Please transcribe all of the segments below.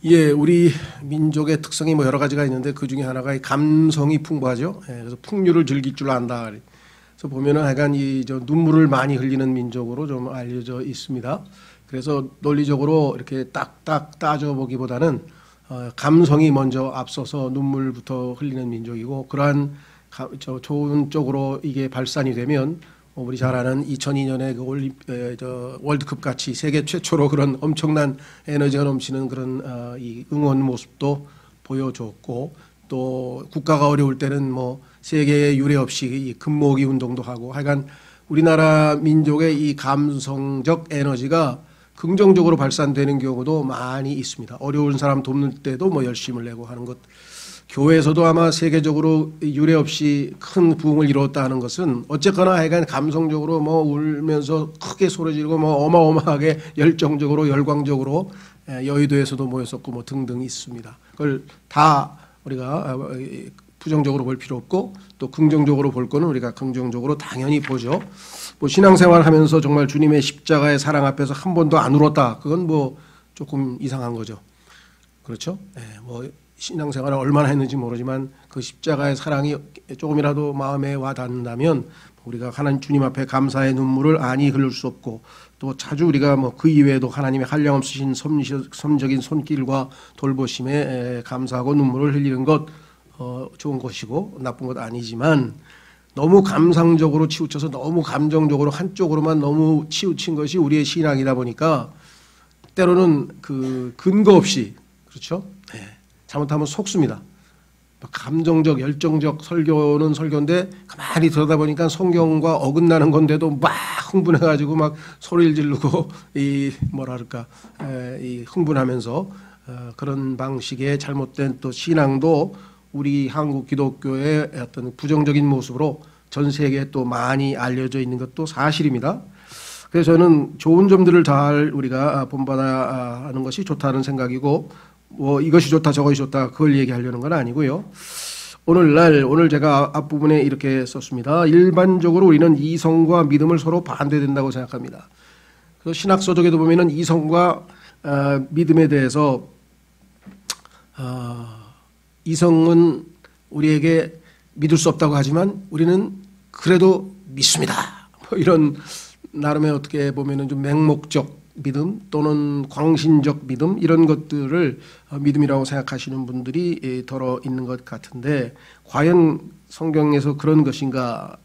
예, 우리 민족의 특성이 뭐 여러 가지가 있는데 그 중에 하나가 이 감성이 풍부하죠. 예, 그래서 풍류를 즐길 줄 안다. 그래서 보면은 하여간 저 눈물을 많이 흘리는 민족으로 좀 알려져 있습니다. 그래서 논리적으로 이렇게 딱딱 따져보기보다는 감성이 먼저 앞서서 눈물부터 흘리는 민족이고, 그러한 좋은 쪽으로 이게 발산이 되면 우리 잘 아는 2002년에 그 월드컵 같이 세계 최초로 그런 엄청난 에너지가 넘치는 그런 이 응원 모습도 보여줬고, 또 국가가 어려울 때는 뭐 세계의 유례 없이 이 금모으기 운동도 하고, 하여간 우리나라 민족의 이 감성적 에너지가 긍정적으로 발산되는 경우도 많이 있습니다. 어려운 사람 돕는 때도 뭐 열심을 내고 하는 것. 교회에서도 아마 세계적으로 유례 없이 큰 부흥을 이루었다 하는 것은 어쨌거나 하여간 감성적으로 뭐 울면서 크게 소리 지르고 뭐 어마어마하게 열정적으로 열광적으로 여의도에서도 모였었고 뭐 등등 있습니다. 그걸 다 우리가 부정적으로 볼 필요 없고, 또 긍정적으로 볼 거는 우리가 긍정적으로 당연히 보죠. 뭐 신앙생활 하면서 정말 주님의 십자가의 사랑 앞에서 한 번도 안 울었다, 그건 뭐 조금 이상한 거죠. 그렇죠? 뭐 신앙생활을 얼마나 했는지 모르지만 그 십자가의 사랑이 조금이라도 마음에 와 닿는다면 우리가 하나님 주님 앞에 감사의 눈물을 안이 흘릴 수 없고, 또 자주 우리가 뭐 그 이외에도 하나님의 한량없으신 섭리적인 손길과 돌보심에 감사하고 눈물을 흘리는 것 좋은 것이고 나쁜 것 아니지만, 너무 감상적으로 치우쳐서 너무 감정적으로 한쪽으로만 너무 치우친 것이 우리의 신앙이다 보니까 때로는 그 근거 없이, 그렇죠? 잘못하면 속습니다. 감정적 열정적 설교는 설교인데 가만히 들여다보니까 성경과 어긋나는 건데도 막 흥분해가지고 막 소리를 지르고 이 뭐랄까 이 흥분하면서 그런 방식의 잘못된 또 신앙도 우리 한국 기독교의 어떤 부정적인 모습으로 전 세계에 또 많이 알려져 있는 것도 사실입니다. 그래서 저는 좋은 점들을 잘 우리가 본받아야 하는 것이 좋다는 생각이고, 뭐 이것이 좋다 저것이 좋다 그걸 얘기하려는 건 아니고요. 오늘 제가 앞부분에 이렇게 썼습니다. 일반적으로 우리는 이성과 믿음을 서로 반대된다고 생각합니다. 그래서 신학서적에도 보면은 이성과 믿음에 대해서 이성은 우리에게 믿을 수 없다고 하지만 우리는 그래도 믿습니다. 뭐 이런 나름의 어떻게 보면은 좀 맹목적 믿음 또는 광신적 믿음, 이런 것들을 믿음이라고 생각하시는 분들이 더러 있는 것 같은데, 과연 성경에서 그런 것인가?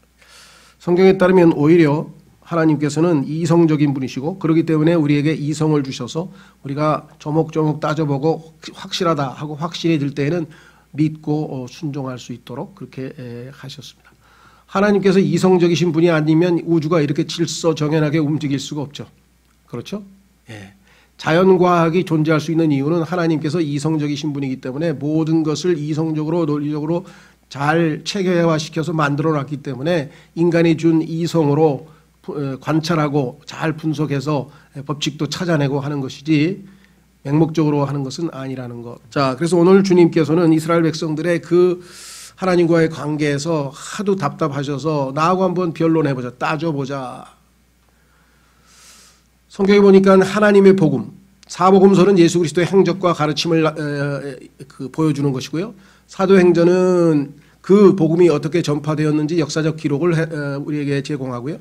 성경에 따르면 오히려 하나님께서는 이성적인 분이시고, 그렇기 때문에 우리에게 이성을 주셔서 우리가 조목조목 따져보고 확실하다 하고 확신이 들 때에는 믿고 순종할 수 있도록 그렇게 하셨습니다. 하나님께서 이성적이신 분이 아니면 우주가 이렇게 질서정연하게 움직일 수가 없죠. 그렇죠? 예. 자연과학이 존재할 수 있는 이유는 하나님께서 이성적이신 분이기 때문에 모든 것을 이성적으로 논리적으로 잘 체계화시켜서 만들어 놨기 때문에 인간이 준 이성으로 관찰하고 잘 분석해서 법칙도 찾아내고 하는 것이지 맹목적으로 하는 것은 아니라는 것. 자, 그래서 오늘 주님께서는 이스라엘 백성들의 그 하나님과의 관계에서 하도 답답하셔서 나하고 한번 변론해보자, 따져보자. 성경에 보니까 하나님의 복음, 사복음서는 예수 그리스도의 행적과 가르침을 보여주는 것이고요. 사도행전은 그 복음이 어떻게 전파되었는지 역사적 기록을 우리에게 제공하고요.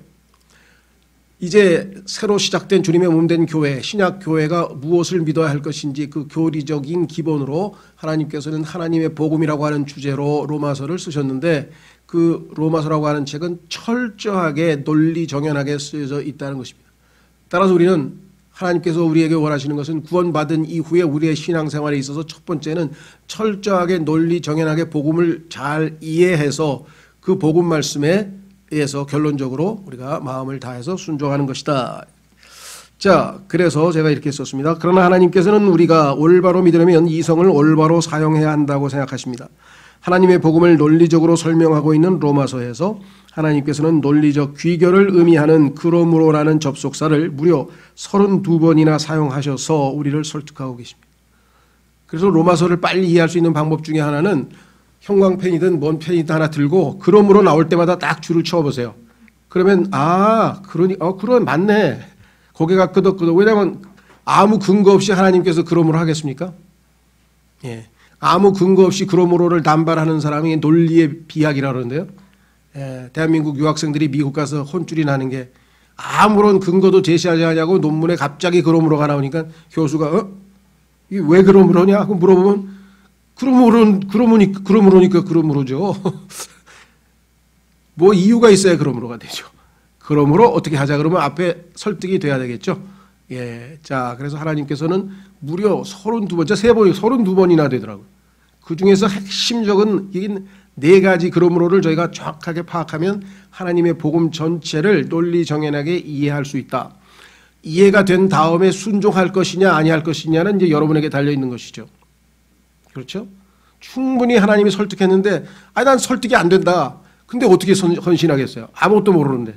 이제 새로 시작된 주님의 몸된 교회, 신약 교회가 무엇을 믿어야 할 것인지 그 교리적인 기본으로 하나님께서는 하나님의 복음이라고 하는 주제로 로마서를 쓰셨는데, 그 로마서라고 하는 책은 철저하게 논리정연하게 쓰여져 있다는 것입니다. 따라서 우리는 하나님께서 우리에게 원하시는 것은 구원받은 이후에 우리의 신앙생활에 있어서 첫 번째는 철저하게 논리정연하게 복음을 잘 이해해서 그 복음 말씀에 의해서 결론적으로 우리가 마음을 다해서 순종하는 것이다. 자, 그래서 제가 이렇게 썼습니다. 그러나 하나님께서는 우리가 올바로 믿으려면 이성을 올바로 사용해야 한다고 생각하십니다. 하나님의 복음을 논리적으로 설명하고 있는 로마서에서 하나님께서는 논리적 귀결을 의미하는 그러므로라는 접속사를 무려 32번이나 사용하셔서 우리를 설득하고 계십니다. 그래서 로마서를 빨리 이해할 수 있는 방법 중에 하나는 형광펜이든 뭔 펜이든 하나 들고 그러므로 나올 때마다 딱 줄을 쳐보세요. 그러면 그러면 맞네. 고개가 끄덕끄덕. 왜냐하면 아무 근거 없이 하나님께서 그러므로 하겠습니까? 예. 아무 근거 없이 그러므로를 남발하는 사람이 논리의 비약이라고 그러는데요. 예. 대한민국 유학생들이 미국 가서 혼쭐이 나는 게 아무런 근거도 제시하지 않냐고 논문에 갑자기 그러므로가 나오니까 교수가 이게 왜 그러므로냐 하고 물어보면 그러므로니까 그러므로죠. 뭐 이유가 있어야 그러므로가 되죠. 그러므로 어떻게 하자 그러면 앞에 설득이 돼야 되겠죠. 예. 자, 그래서 하나님께서는 무려 32번째, 32번이나 되더라고요. 그 중에서 핵심적인 이 네 가지 그러므로를 저희가 정확하게 파악하면 하나님의 복음 전체를 논리 정연하게 이해할 수 있다. 이해가 된 다음에 순종할 것이냐 아니할 것이냐는 이제 여러분에게 달려 있는 것이죠. 그렇죠? 충분히 하나님이 설득했는데 난 설득이 안 된다. 근데 어떻게 헌신하겠어요? 아무것도 모르는데.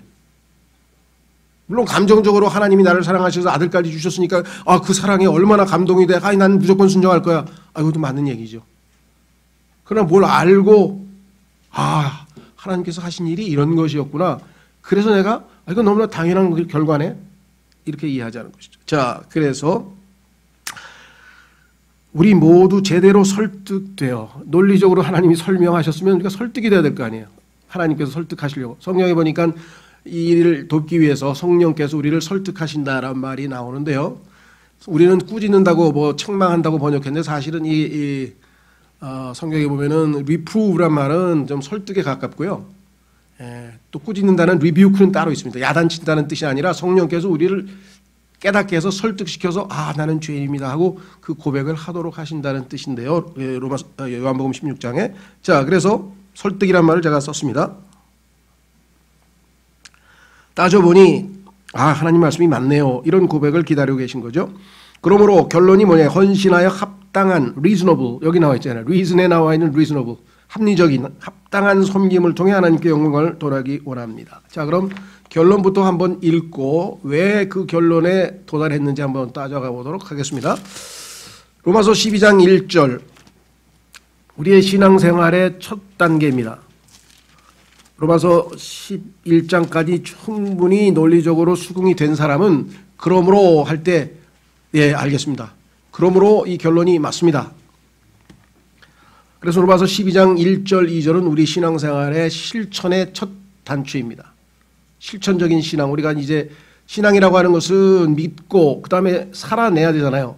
물론 감정적으로 하나님이 나를 사랑하셔서 아들까지 주셨으니까 그 사랑에 얼마나 감동이 돼. 난 무조건 순종할 거야. 이것도 맞는 얘기죠. 그러나 뭘 알고 하나님께서 하신 일이 이런 것이었구나. 그래서 내가 이건 너무나 당연한 결과네. 이렇게 이해하자는 것이죠. 자, 그래서 우리 모두 제대로 설득되어 논리적으로 하나님이 설명하셨으면 우리가 설득이 돼야 될 거 아니에요. 하나님께서 설득하시려고. 성경에 보니까 이 일을 돕기 위해서 성령께서 우리를 설득하신다라는 말이 나오는데요. 우리는 꾸짖는다고 책망한다고 번역했는데 사실은 성경에 보면은 reprove란 말은 좀 설득에 가깝고요. 또 꾸짖는다는 rebuke는 따로 있습니다. 야단친다는 뜻이 아니라 성령께서 우리를 깨닫게 해서 설득시켜서 나는 죄인입니다 하고 그 고백을 하도록 하신다는 뜻인데요. 요한복음 16장에. 자, 그래서 설득이란 말을 제가 썼습니다. 따져보니 하나님 말씀이 맞네요. 이런 고백을 기다리고 계신 거죠. 그러므로 결론이 뭐냐? 헌신하여 합당한 reasonable, 여기 나와 있잖아요. reason에 나와 있는 reasonable, 합리적인 합당한 섬김을 통해 하나님께 영광을 돌하기 원합니다. 자, 그럼 결론부터 한번 읽고 왜 그 결론에 도달했는지 한번 따져가 보도록 하겠습니다. 로마서 12장 1절, 우리의 신앙생활의 첫 단계입니다. 로마서 11장까지 충분히 논리적으로 수긍이 된 사람은 그러므로 할 때 알겠습니다. 그러므로 이 결론이 맞습니다. 그래서 로마서 12장 1절 2절은 우리 신앙생활의 실천의 첫 단추입니다. 실천적인 신앙. 우리가 이제 신앙이라고 하는 것은 믿고 그 다음에 살아내야 되잖아요.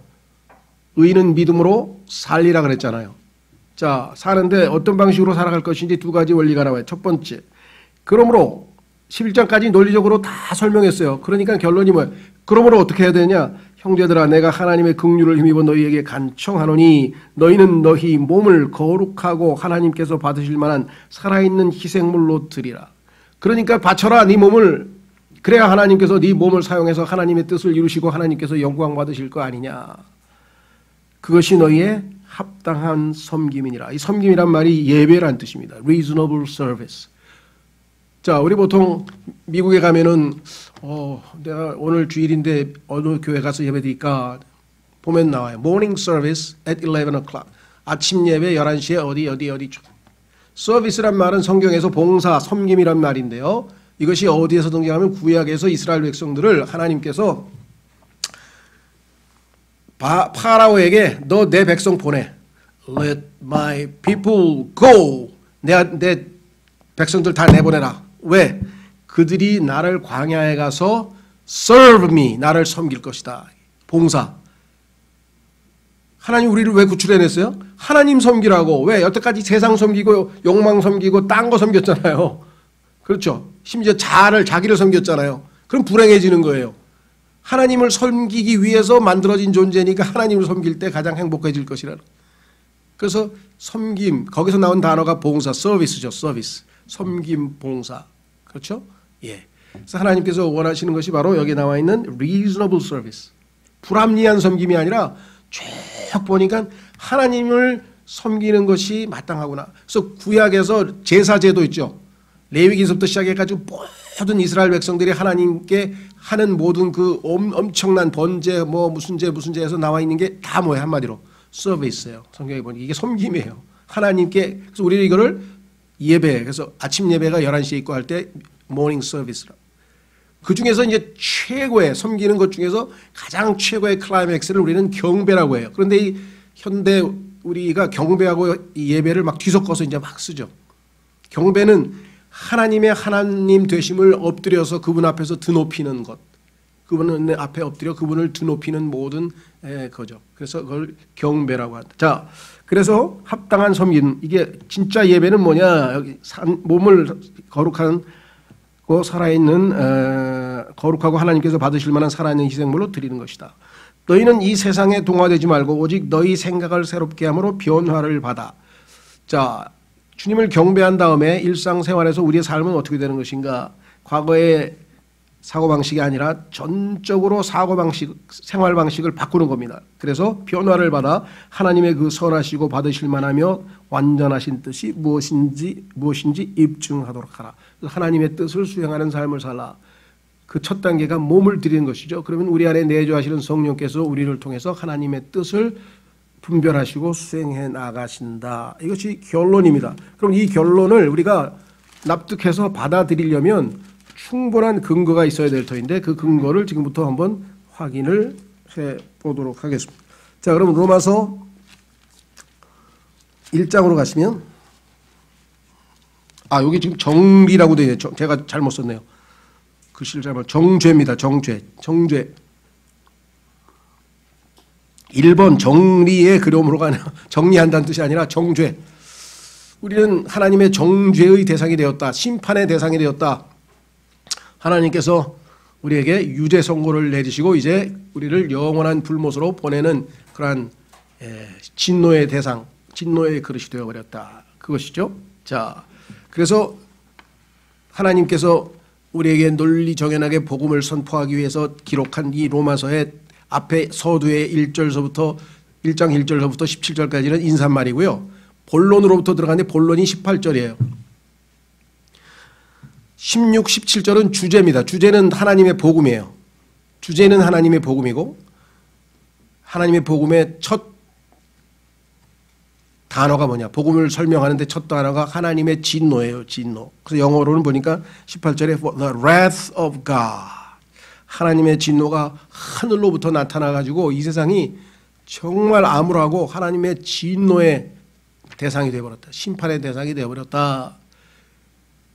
의인은 믿음으로 살리라 그랬잖아요. 자, 사는데 어떤 방식으로 살아갈 것인지 두 가지 원리가 나와요. 첫 번째, 그러므로 11장까지 논리적으로 다 설명했어요. 그러니까 결론이 뭐예요? 그러므로 어떻게 해야 되냐? 형제들아, 내가 하나님의 긍휼을 힘입어 너희에게 간청하노니 너희는 너희 몸을 거룩하고 하나님께서 받으실 만한 살아있는 희생물로 드리라. 그러니까 바쳐라, 네 몸을. 그래야 하나님께서 네 몸을 사용해서 하나님의 뜻을 이루시고 하나님께서 영광 받으실 거 아니냐. 그것이 너희의 합당한 섬김이니라. 이 섬김이란 말이 예배란 뜻입니다. Reasonable service. 자, 우리 보통 미국에 가면은 내가 오늘 주일인데 어느 교회 가서 예배 드릴까 보면 나와요. Morning service at 11 o'clock. 아침 예배 11시에 어디. 서비스란 말은 성경에서 봉사, 섬김이란 말인데요. 이것이 어디에서 등장하면 구약에서 이스라엘 백성들을 하나님께서 파라오에게 너 내 백성 보내. Let my people go. 내 백성들 다 내보내라. 왜? 그들이 나를 광야에 가서 serve me, 나를 섬길 것이다. 봉사. 하나님 우리를 왜 구출해냈어요? 하나님 섬기라고. 왜? 여태까지 세상 섬기고 욕망 섬기고 딴 거 섬겼잖아요. 그렇죠? 심지어 자기를 섬겼잖아요. 그럼 불행해지는 거예요. 하나님을 섬기기 위해서 만들어진 존재니까 하나님을 섬길 때 가장 행복해질 것이라는. 그래서 섬김, 거기서 나온 단어가 봉사, 서비스죠. 서비스. 섬김, 봉사. 그렇죠? 예. 그래서 하나님께서 원하시는 것이 바로 여기 나와 있는 reasonable service. 불합리한 섬김이 아니라 쭉 보니까 하나님을 섬기는 것이 마땅하구나. 그래서 구약에서 제사제도 있죠. 레위기서부터 시작해가지고 모든 이스라엘 백성들이 하나님께 하는 모든 그 엄청난 번제 무슨 제에서 나와 있는 게 다 뭐예요? 한마디로 서비스예요. 성경에 보니 이게 섬김이에요. 하나님께. 그래서 우리는 이거를 예배, 그래서 아침 예배가 11시에 있고 할 때 모닝 서비스라. 그 중에서 이제 최고의 섬기는 것 중에서 가장 최고의 클라이맥스를 우리는 경배라고 해요. 그런데 이 현대 우리가 경배하고 예배를 막 뒤섞어서 이제 막 쓰죠. 경배는 하나님의 하나님 되심을 엎드려서 그분 앞에서 드높이는 것. 그분 앞에 엎드려 그분을 드높이는 모든 거죠. 그래서 그걸 경배라고 한다. 자, 그래서 합당한 섬김. 이게 진짜 예배는 뭐냐? 여기 몸을 거룩한 살아있는 거룩하고 하나님께서 받으실 만한 살아있는 희생물로 드리는 것이다. 너희는 이 세상에 동화되지 말고 오직 너희 생각을 새롭게 함으로 변화를 받아. 자, 주님을 경배한 다음에 일상생활에서 우리의 삶은 어떻게 되는 것인가? 과거의 사고방식이 아니라 전적으로 사고방식, 생활방식을 바꾸는 겁니다. 그래서 변화를 받아 하나님의 그 선하시고 받으실 만하며 완전하신 뜻이 무엇인지 입증하도록 하라. 하나님의 뜻을 수행하는 삶을 살라. 그 첫 단계가 몸을 드리는 것이죠. 그러면 우리 안에 내주하시는 성령께서 우리를 통해서 하나님의 뜻을 분별하시고 수행해 나가신다. 이것이 결론입니다. 그럼 이 결론을 우리가 납득해서 받아들이려면 충분한 근거가 있어야 될 터인데 그 근거를 지금부터 한번 확인을 해 보도록 하겠습니다. 자, 그럼 로마서 1장으로 가시면 여기 지금 정리라고 되어 있죠. 제가 잘못 썼네요. 글씨를 잘못. 정죄입니다. 정죄. 1번 정리의 그러므로가 아니라 정리한다는 뜻이 아니라 정죄. 우리는 하나님의 정죄의 대상이 되었다. 심판의 대상이 되었다. 하나님께서 우리에게 유죄 선고를 내리시고 이제 우리를 영원한 불못으로 보내는 그러한 진노의 대상, 진노의 그릇이 되어버렸다. 그것이죠. 자, 그래서 하나님께서 우리에게 논리정연하게 복음을 선포하기 위해서 기록한 이 로마서의 앞에 서두의 1장 1절서부터 17절까지는 인사말이고요. 본론으로부터 들어가는데 본론이 18절이에요. 16, 17절은 주제입니다. 주제는 하나님의 복음이에요. 주제는 하나님의 복음이고 하나님의 복음의 첫 단어가 뭐냐? 복음을 설명하는데 첫 단어가 하나님의 진노예요. 진노. 그래서 영어로는 보니까 18절에 The wrath of God. 하나님의 진노가 하늘로부터 나타나가지고 이 세상이 정말 암울하고 하나님의 진노의 대상이 되어버렸다. 심판의 대상이 되어버렸다.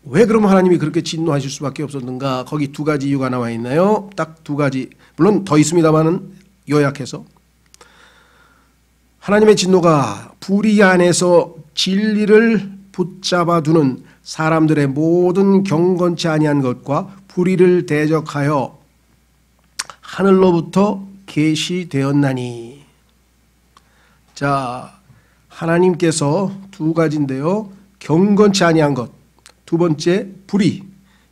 왜 그러면 하나님이 그렇게 진노하실 수밖에 없었는가? 거기 두 가지 이유가 나와 있나요? 딱 두 가지. 물론 더 있습니다만은 요약해서 하나님의 진노가 불의 안에서 진리를 붙잡아 두는 사람들의 모든 경건치 아니한 것과 불의를 대적하여 하늘로부터 계시되었나니. 자, 하나님께서 두 가지인데요. 경건치 아니한 것, 두 번째 불의.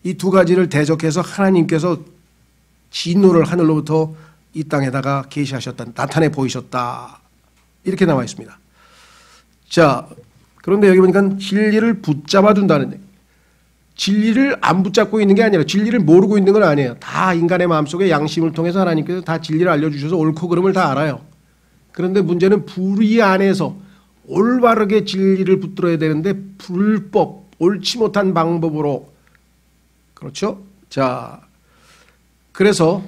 이 두 가지를 대적해서 하나님께서 진노를 하늘로부터 이 땅에다가 계시하셨다. 나타내 보이셨다. 이렇게 나와 있습니다. 자, 그런데 여기 보니까 진리를 붙잡아 둔다는, 진리를 안 붙잡고 있는 게 아니라 진리를 모르고 있는 건 아니에요. 다 인간의 마음속에 양심을 통해서 하나님께서 다 진리를 알려주셔서 옳고 그름을 다 알아요. 그런데 문제는 불의 안에서 올바르게 진리를 붙들어야 되는데 불법, 옳지 못한 방법으로, 그렇죠? 자, 그래서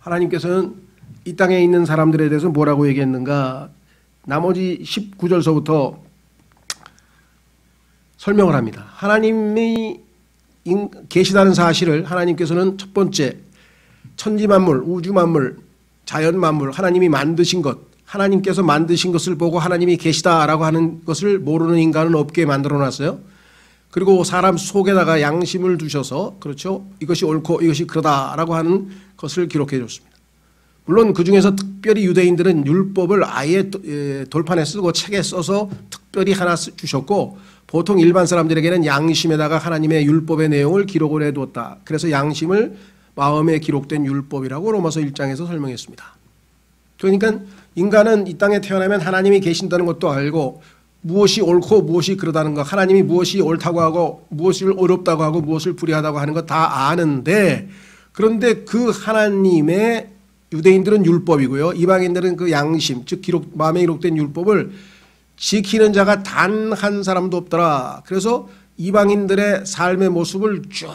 하나님께서는 이 땅에 있는 사람들에 대해서 뭐라고 얘기했는가? 나머지 19절서부터 설명을 합니다. 하나님이 계시다는 사실을 하나님께서는 첫 번째 천지만물, 우주만물, 자연만물, 하나님이 만드신 것, 하나님께서 만드신 것을 보고 하나님이 계시다라고 하는 것을 모르는 인간은 없게 만들어놨어요. 그리고 사람 속에다가 양심을 두셔서, 그렇죠? 이것이 옳고 이것이 그러다라고 하는 것을 기록해 줬습니다. 물론 그중에서 특별히 유대인들은 율법을 아예 돌판에 쓰고 책에 써서 특별히 하나 주셨고, 보통 일반 사람들에게는 양심에다가 하나님의 율법의 내용을 기록을 해두었다. 그래서 양심을 마음에 기록된 율법이라고 로마서 1장에서 설명했습니다. 그러니까 인간은 이 땅에 태어나면 하나님이 계신다는 것도 알고, 무엇이 옳고 무엇이 그러다는 것, 하나님이 무엇이 옳다고 하고 무엇을 어렵다고 하고 무엇을 불의하다고 하는 것 다 아는데, 그런데 그 하나님의, 유대인들은 율법이고요, 이방인들은 그 양심, 즉 마음에 기록된 율법을 지키는 자가 단 한 사람도 없더라. 그래서 이방인들의 삶의 모습을 쭉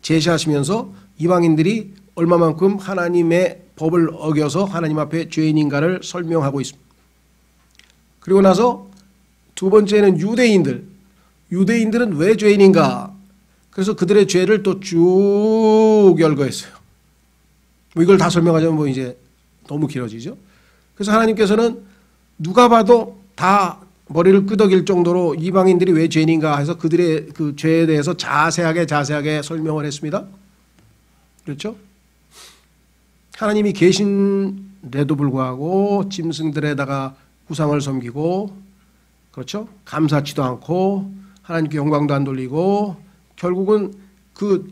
제시하시면서 이방인들이 얼마만큼 하나님의 법을 어겨서 하나님 앞에 죄인인가를 설명하고 있습니다. 그리고 나서 두 번째는 유대인들은 왜 죄인인가? 그래서 그들의 죄를 또 쭉 열거했어요. 뭐 이걸 다 설명하자면 뭐 이제 너무 길어지죠. 그래서 하나님께서는 누가 봐도 다 머리를 끄덕일 정도로 이방인들이 왜 죄인인가 해서 그들의 그 죄에 대해서 자세하게 설명을 했습니다. 그렇죠? 하나님이 계신데도 불구하고 짐승들에다가 우상을 섬기고, 그렇죠? 감사치도 않고 하나님께 영광도 안 돌리고, 결국은 그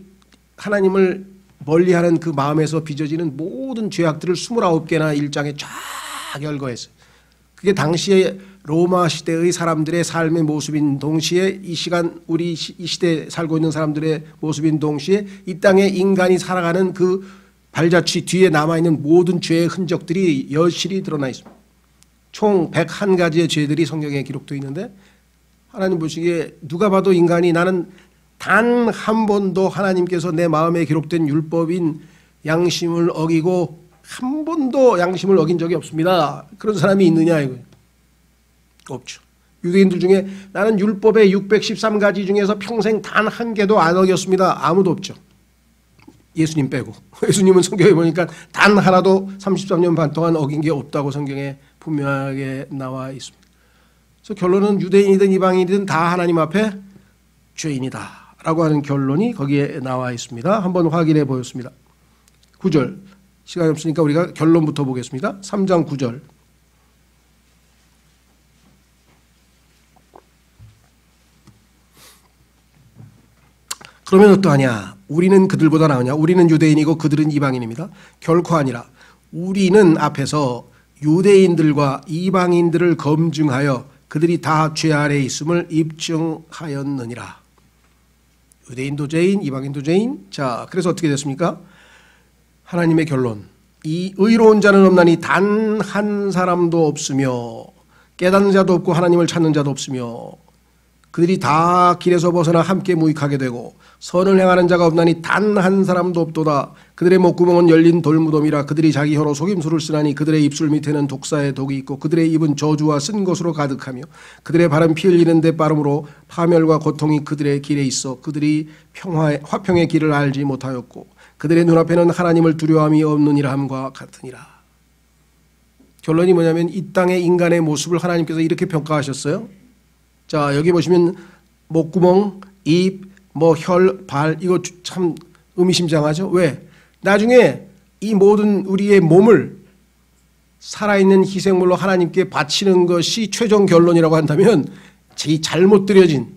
하나님을 멀리하는 그 마음에서 빚어지는 모든 죄악들을 29개나 1장에 쫙 열거했어요. 그게 당시에 로마 시대의 사람들의 삶의 모습인 동시에 이 시간 우리 이 시대에 살고 있는 사람들의 모습인 동시에 이 땅에 인간이 살아가는 그 발자취 뒤에 남아있는 모든 죄의 흔적들이 여실히 드러나 있습니다. 총 101가지의 죄들이 성경에 기록되어 있는데, 하나님 보시기에 누가 봐도 인간이 나는 단 한 번도 하나님께서 내 마음에 기록된 율법인 양심을 어기고 한 번도 양심을 어긴 적이 없습니다. 그런 사람이 있느냐 이거예요. 없죠. 유대인들 중에 나는 율법의 613가지 중에서 평생 단 한 개도 안 어겼습니다. 아무도 없죠. 예수님 빼고. 예수님은 성경에 보니까 단 하나도 33년 반 동안 어긴 게 없다고 성경에 분명하게 나와 있습니다. 그래서 결론은 유대인이든 이방인이든 다 하나님 앞에 죄인이다 라고 하는 결론이 거기에 나와 있습니다. 한번 확인해 보였습니다. 9절. 시간이 없으니까 우리가 결론부터 보겠습니다. 3장 9절. 그러면 어떠하냐? 우리는 그들보다 나으냐? 우리는 유대인이고 그들은 이방인입니다. 결코 아니라 우리는 앞에서 유대인들과 이방인들을 검증하여 그들이 다 죄 아래에 있음을 입증하였느니라. 유대인도 죄인, 이방인도 죄인. 자, 그래서 어떻게 됐습니까? 하나님의 결론. 이 의로운 자는 없나니 단 한 사람도 없으며 깨닫는 자도 없고 하나님을 찾는 자도 없으며 그들이 다 길에서 벗어나 함께 무익하게 되고 선을 행하는 자가 없나니 단 한 사람도 없도다. 그들의 목구멍은 열린 돌무덤이라. 그들이 자기 혀로 속임수를 쓰나니 그들의 입술 밑에는 독사의 독이 있고 그들의 입은 저주와 쓴 것으로 가득하며 그들의 발은 피 흘리는 데 빠름으로 파멸과 고통이 그들의 길에 있어 그들이 화평의 길을 알지 못하였고 그들의 눈앞에는 하나님을 두려움이 없느니라 함과 같으니라. 결론이 뭐냐면 이 땅의 인간의 모습을 하나님께서 이렇게 평가하셨어요. 자, 여기 보시면 목구멍, 입, 혈, 발, 이거 참 의미심장하죠. 왜? 나중에 이 모든 우리의 몸을 살아있는 희생물로 하나님께 바치는 것이 최종 결론이라고 한다면 잘못 드려진,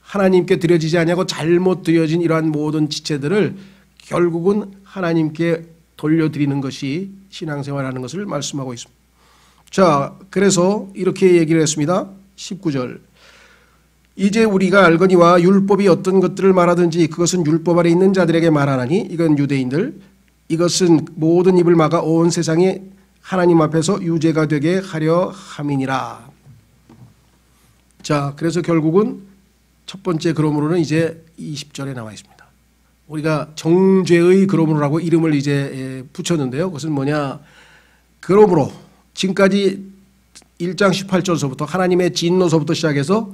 하나님께 드려지지 않냐고 잘못 드려진 이러한 모든 지체들을 결국은 하나님께 돌려드리는 것이 신앙생활하는 것을 말씀하고 있습니다. 자, 그래서 이렇게 얘기를 했습니다. 19절. 이제 우리가 알거니와 율법이 어떤 것들을 말하든지 그것은 율법 아래 있는 자들에게 말하나니 이건 유대인들, 이것은 모든 입을 막아 온 세상에 하나님 앞에서 유죄가 되게 하려 함이니라. 자, 그래서 결국은 첫 번째 그러므로는 이제 20절에 나와 있습니다. 우리가 정죄의 그러므로라고 이름을 이제 붙였는데요. 그것은 뭐냐? 그러므로 지금까지 1장 18절서부터 하나님의 진노서부터 시작해서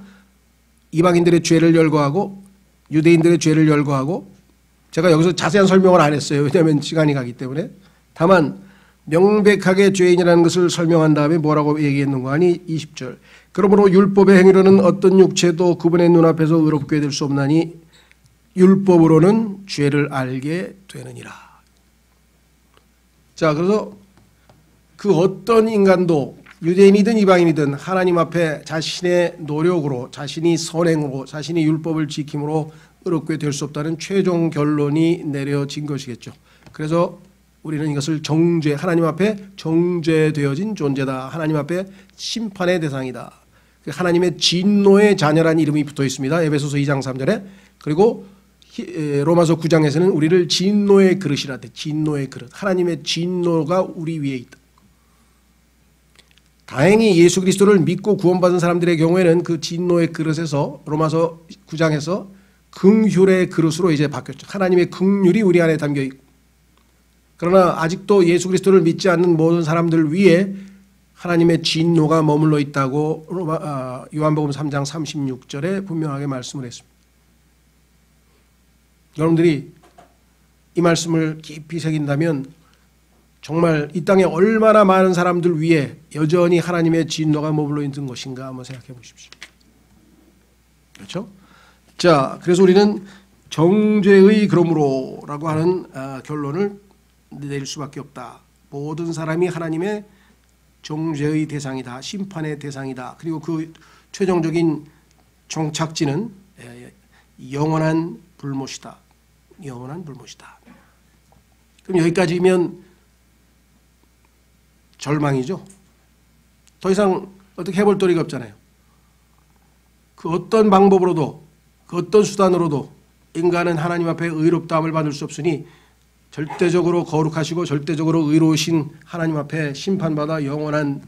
이방인들의 죄를 열거하고 유대인들의 죄를 열거하고, 제가 여기서 자세한 설명을 안 했어요. 왜냐하면 시간이 가기 때문에. 다만 명백하게 죄인이라는 것을 설명한 다음에 뭐라고 얘기했는가 하니 20절. 그러므로 율법의 행위로는 어떤 육체도 그분의 눈앞에서 의롭게 될 수 없나니 율법으로는 죄를 알게 되느니라. 자, 그래서 그 어떤 인간도 유대인이든 이방인이든 하나님 앞에 자신의 노력으로, 자신이 선행으로, 자신이 율법을 지킴으로 의롭게 될 수 없다는 최종 결론이 내려진 것이겠죠. 그래서 우리는 이것을 하나님 앞에 정죄되어진 존재다. 하나님 앞에 심판의 대상이다. 하나님의 진노의 자녀라는 이름이 붙어 있습니다. 에베소서 2장 3절에. 그리고 로마서 9장에서는 우리를 진노의 그릇이라 돼. 진노의 그릇. 하나님의 진노가 우리 위에 있다. 다행히 예수 그리스도를 믿고 구원받은 사람들의 경우에는 그 진노의 그릇에서 로마서 9장에서 긍휼의 그릇으로 이제 바뀌었죠. 하나님의 긍휼이 우리 안에 담겨 있고 그러나 아직도 예수 그리스도를 믿지 않는 모든 사람들 위에 하나님의 진노가 머물러 있다고 요한복음 3장 36절에 분명하게 말씀을 했습니다. 여러분들이 이 말씀을 깊이 새긴다면 정말 이 땅에 얼마나 많은 사람들 위에 여전히 하나님의 진노가 머물러 있는 것인가 한번 생각해 보십시오. 그렇죠? 자, 그래서 우리는 정죄의 그러므로라고 하는 결론을 내릴 수밖에 없다. 모든 사람이 하나님의 정죄의 대상이다. 심판의 대상이다. 그리고 그 최종적인 종착지는 영원한 불못이다. 영원한 불못이다. 그럼 여기까지면 절망이죠. 더 이상 어떻게 해볼 도리가 없잖아요. 그 어떤 방법으로도 그 어떤 수단으로도 인간은 하나님 앞에 의롭다함을 받을 수 없으니 절대적으로 거룩하시고 절대적으로 의로우신 하나님 앞에 심판받아 영원한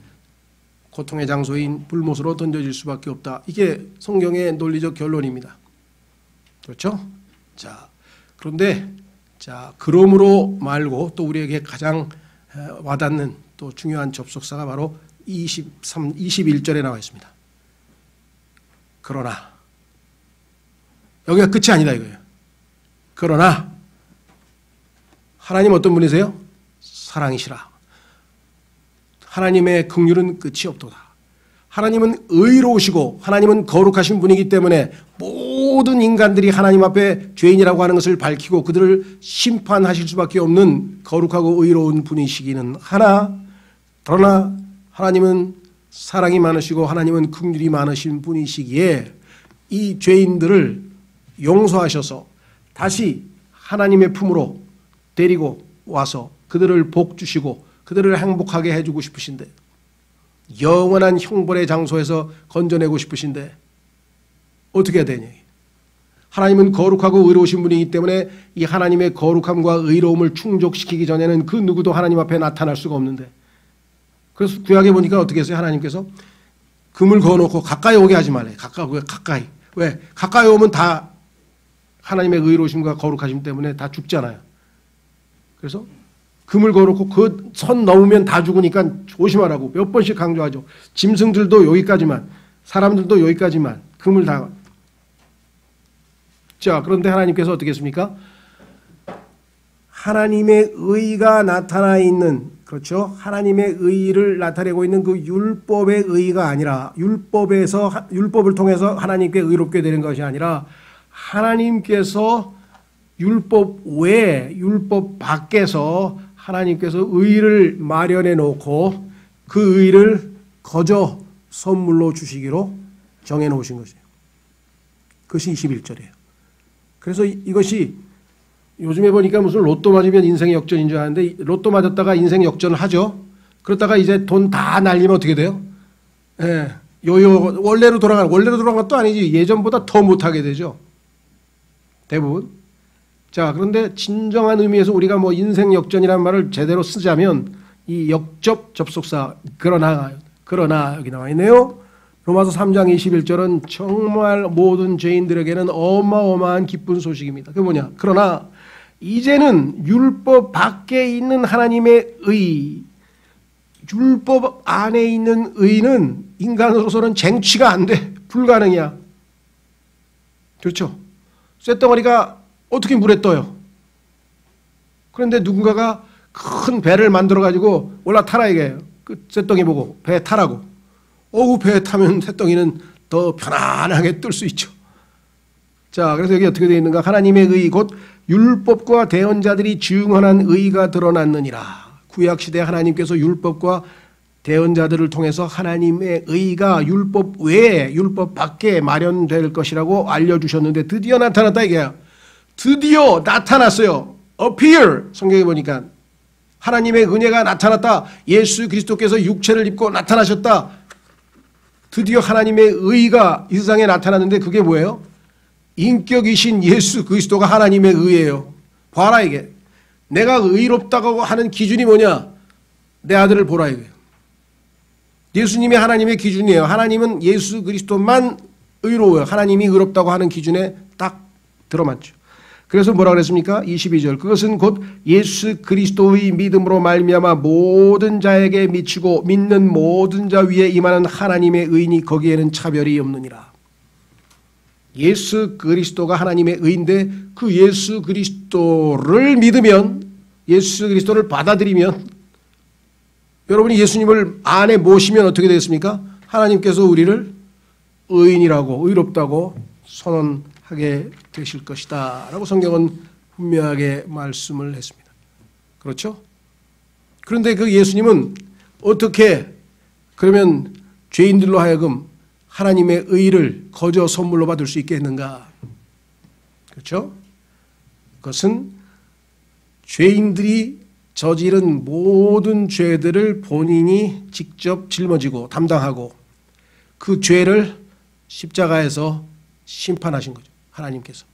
고통의 장소인 불못으로 던져질 수밖에 없다. 이게 성경의 논리적 결론입니다. 그렇죠? 자, 그런데 그러므로 말고 또 우리에게 가장 와닿는 또 중요한 접속사가 바로 21절에 나와 있습니다. 그러나 여기가 끝이 아니다 이거예요. 그러나 하나님 어떤 분이세요? 사랑이시라. 하나님의 긍휼은 끝이 없도다. 하나님은 의로우시고 하나님은 거룩하신 분이기 때문에 모든 인간들이 하나님 앞에 죄인이라고 하는 것을 밝히고 그들을 심판하실 수밖에 없는 거룩하고 의로운 분이시기는 하나, 그러나 하나님은 사랑이 많으시고 하나님은 긍휼이 많으신 분이시기에 이 죄인들을 용서하셔서 다시 하나님의 품으로 데리고 와서 그들을 복 주시고 그들을 행복하게 해주고 싶으신데, 영원한 형벌의 장소에서 건져내고 싶으신데 어떻게 해야 되냐. 하나님은 거룩하고 의로우신 분이기 때문에 이 하나님의 거룩함과 의로움을 충족시키기 전에는 그 누구도 하나님 앞에 나타날 수가 없는데, 그래서 구약에 보니까 어떻게 했어요? 하나님께서 금을 그어놓고 가까이 오게 하지 말래. 가까이. 왜? 가까이 오면 다 하나님의 의로우심과 거룩하심 때문에 다 죽잖아요. 그래서 금을 걸어놓고 그 선 넘으면 다 죽으니까 조심하라고 몇 번씩 강조하죠. 짐승들도 여기까지만, 사람들도 여기까지만, 금을 다. 자, 그런데 하나님께서 어떻게 했습니까? 하나님의 의가 나타나 있는, 그렇죠? 하나님의 의를 나타내고 있는 그 율법의 의가 아니라, 율법을 통해서 하나님께 의롭게 되는 것이 아니라 하나님께서 율법 외에, 율법 밖에서 하나님께서 의를 마련해 놓고 그 의를 거저 선물로 주시기로 정해 놓으신 것이에요. 그것이 21절이에요. 그래서 이것이 요즘에 보니까 무슨 로또 맞으면 인생 역전인 줄 아는데, 로또 맞았다가 인생 역전을 하죠. 그러다가 이제 돈 다 날리면 어떻게 돼요? 예, 원래로 돌아간 것도 아니지, 예전보다 더 못하게 되죠. 대부분. 자, 그런데 진정한 의미에서 우리가 뭐 인생 역전이라는 말을 제대로 쓰자면 이 역접 접속사 그러나 여기 나와 있네요. 로마서 3장 21절은 정말 모든 죄인들에게는 어마어마한 기쁜 소식입니다. 그게 뭐냐? 그러나 이제는 율법 밖에 있는 하나님의 의, 율법 안에 있는 의는 인간으로서는 쟁취가 안 돼. 불가능이야. 그렇죠? 쇳덩어리가 어떻게 물에 떠요? 그런데 누군가가 큰 배를 만들어가지고 올라타라 이게요. 그 쇳덩이 보고 배 타라고. 배에 타면 쇳덩이는 더 편안하게 뜰 수 있죠. 자, 그래서 여기 어떻게 되어 있는가? 하나님의 의 곧 율법과 대언자들이 증언한 의가 드러났느니라. 구약시대 하나님께서 율법과 대언자들을 통해서 하나님의 의가 율법 외에, 율법 밖에 마련될 것이라고 알려주셨는데 드디어 나타났다 이게요. 드디어 나타났어요. appear. 성경에 보니까 하나님의 은혜가 나타났다. 예수 그리스도께서 육체를 입고 나타나셨다. 드디어 하나님의 의가 이 세상에 나타났는데 그게 뭐예요? 인격이신 예수 그리스도가 하나님의 의예요. 봐라 이게. 내가 의롭다고 하는 기준이 뭐냐? 내 아들을 보라 이거예요. 예수님이 하나님의 기준이에요. 하나님은 예수 그리스도만 의로워요. 하나님이 의롭다고 하는 기준에 딱 들어맞죠. 그래서 뭐라 그랬습니까? 22절. 그것은 곧 예수 그리스도의 믿음으로 말미암아 모든 자에게 미치고 믿는 모든 자 위에 임하는 하나님의 의인이 거기에는 차별이 없느니라. 예수 그리스도가 하나님의 의인데 그 예수 그리스도를 믿으면, 예수 그리스도를 받아들이면, 여러분이 예수님을 안에 모시면 어떻게 되겠습니까? 하나님께서 우리를 의인이라고, 의롭다고 선언하게 되실 것이다 라고 성경은 분명하게 말씀을 했습니다. 그렇죠? 그런데 그 예수님은 어떻게 그러면 죄인들로 하여금 하나님의 의를 거저 선물로 받을 수 있게 했는가? 그렇죠? 그것은 죄인들이 저지른 모든 죄들을 본인이 직접 짊어지고 담당하고 그 죄를 십자가에서 심판하신 거죠. 하나님께서.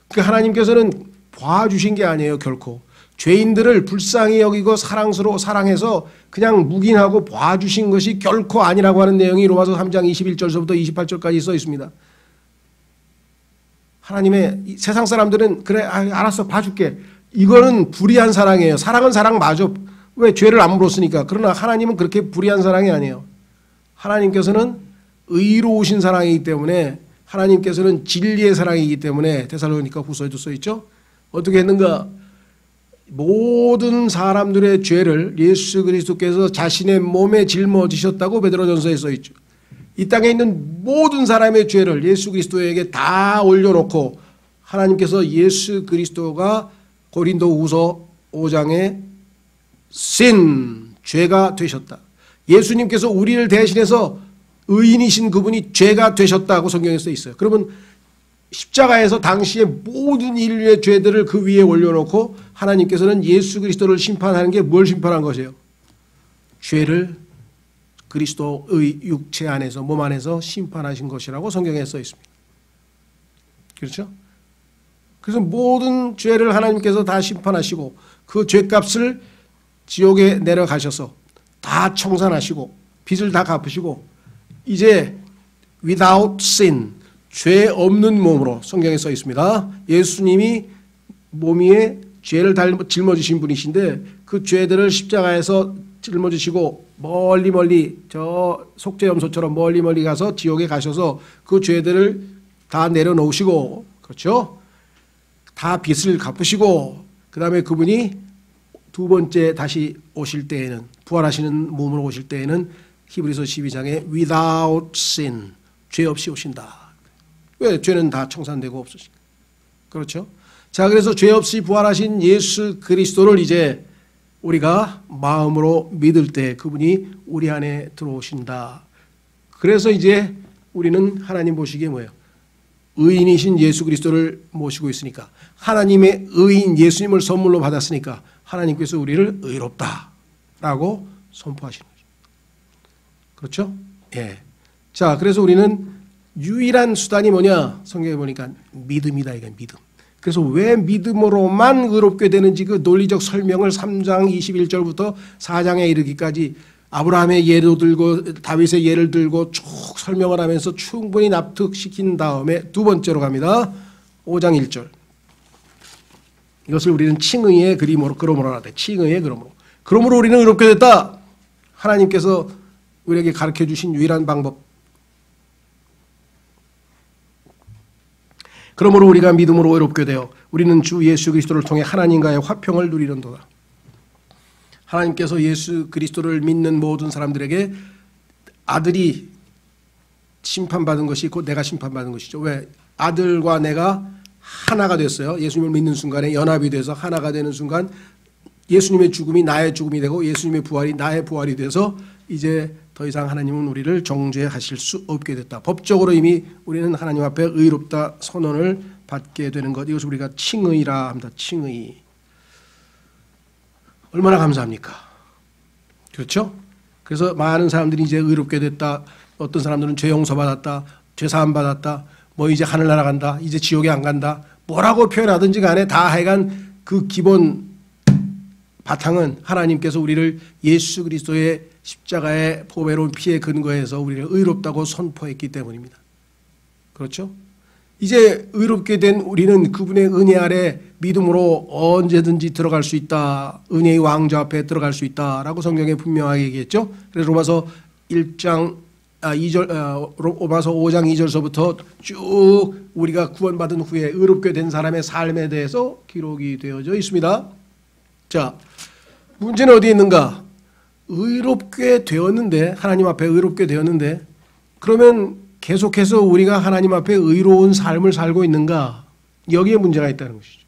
그 하나님께서는 봐주신 게 아니에요. 결코. 죄인들을 불쌍히 여기고 사랑해서 그냥 묵인하고 봐주신 것이 결코 아니라고 하는 내용이 로마서 3장 21절서부터 28절까지 써 있습니다. 하나님의 세상 사람들은 그래 알았어 봐줄게. 이거는 불의한 사랑이에요. 사랑은 사랑 맞아. 왜? 죄를 안 물었으니까. 그러나 하나님은 그렇게 불의한 사랑이 아니에요. 하나님께서는 의로우신 사랑이기 때문에, 하나님께서는 진리의 사랑이기 때문에 데살로니가 후서에도 써있죠. 어떻게 했는가? 모든 사람들의 죄를 예수 그리스도께서 자신의 몸에 짊어지셨다고 베드로전서에 써있죠. 이 땅에 있는 모든 사람의 죄를 예수 그리스도에게 다 올려놓고 하나님께서 예수 그리스도가 고린도후서 5장에 죄가 되셨다. 예수님께서 우리를 대신해서 의인이신 그분이 죄가 되셨다고 성경에 써 있어요. 그러면 십자가에서 당시의 모든 인류의 죄들을 그 위에 올려놓고 하나님께서는 예수 그리스도를 심판하는 게 뭘 심판한 것이에요? 죄를 그리스도의 육체 안에서, 몸 안에서 심판하신 것이라고 성경에 써 있습니다. 그렇죠? 그래서 모든 죄를 하나님께서 다 심판하시고 그 죄값을 지옥에 내려가셔서 다 청산하시고 빚을 다 갚으시고 이제 without sin, 죄 없는 몸으로 성경에 써 있습니다. 예수님이 몸 위에 죄를 짊어지신 분이신데 그 죄들을 십자가에서 짊어지시고 멀리 저 속죄염소처럼 멀리 가서 지옥에 가셔서 그 죄들을 다 내려놓으시고, 그렇죠? 다 빚을 갚으시고 그 다음에 그분이 두 번째 다시 오실 때에는, 부활하시는 몸으로 오실 때에는 히브리서 12장에 without sin, 죄 없이 오신다. 왜? 죄는 다 청산되고 없으시니까. 그렇죠? 자, 그래서 죄 없이 부활하신 예수 그리스도를 이제 우리가 마음으로 믿을 때 그분이 우리 안에 들어오신다. 그래서 이제 우리는 하나님 보시기에 뭐예요? 의인이신 예수 그리스도를 모시고 있으니까, 하나님의 의인 예수님을 선물로 받았으니까 하나님께서 우리를 의롭다라고 선포하시는 거죠. 그렇죠? 예. 자, 그래서 우리는 유일한 수단이 뭐냐? 성경에 보니까 믿음이다. 이게 믿음. 그래서 왜 믿음으로만 의롭게 되는지 그 논리적 설명을 3장 21절부터 4장에 이르기까지 아브라함의 예도 들고 다윗의 예를 들고 쭉 설명을 하면서 충분히 납득시킨 다음에 두 번째로 갑니다. 5장 1절. 이것을 우리는 칭의의 그림으로, 그러므로 하되 칭의의 그러므로. 그러므로 우리는 의롭게 됐다. 하나님께서 우리에게 가르쳐 주신 유일한 방법. 그러므로 우리가 믿음으로 의롭게 되어 우리는 주 예수 그리스도를 통해 하나님과의 화평을 누리는도다. 하나님께서 예수 그리스도를 믿는 모든 사람들에게 아들이 심판받은 것이 곧 내가 심판받은 것이죠. 왜? 아들과 내가 하나가 됐어요. 예수님을 믿는 순간에 연합이 돼서 하나가 되는 순간 예수님의 죽음이 나의 죽음이 되고 예수님의 부활이 나의 부활이 돼서 이제 더 이상 하나님은 우리를 정죄하실 수 없게 됐다. 법적으로 이미 우리는 하나님 앞에 의롭다 선언을 받게 되는 것. 이것을 우리가 칭의라 합니다. 칭의. 얼마나 감사합니까? 그렇죠? 그래서 많은 사람들이 이제 의롭게 됐다. 어떤 사람들은 죄 용서받았다. 죄 사함 받았다. 뭐 이제 하늘나라 간다. 이제 지옥에 안 간다. 뭐라고 표현하든지 간에 다 하여간 그 기본 바탕은 하나님께서 우리를 예수 그리스도의 십자가의 보배로운 피에 근거해서 우리를 의롭다고 선포했기 때문입니다. 그렇죠? 이제 의롭게 된 우리는 그분의 은혜 아래 믿음으로 언제든지 들어갈 수 있다. 은혜의 왕좌 앞에 들어갈 수 있다라고 성경에 분명하게 얘기했죠. 그래서 로마서 5장 2절서부터 쭉 우리가 구원받은 후에 의롭게 된 사람의 삶에 대해서 기록이 되어져 있습니다. 자, 문제는 어디에 있는가? 의롭게 되었는데, 하나님 앞에 의롭게 되었는데, 그러면 계속해서 우리가 하나님 앞에 의로운 삶을 살고 있는가? 여기에 문제가 있다는 것이죠.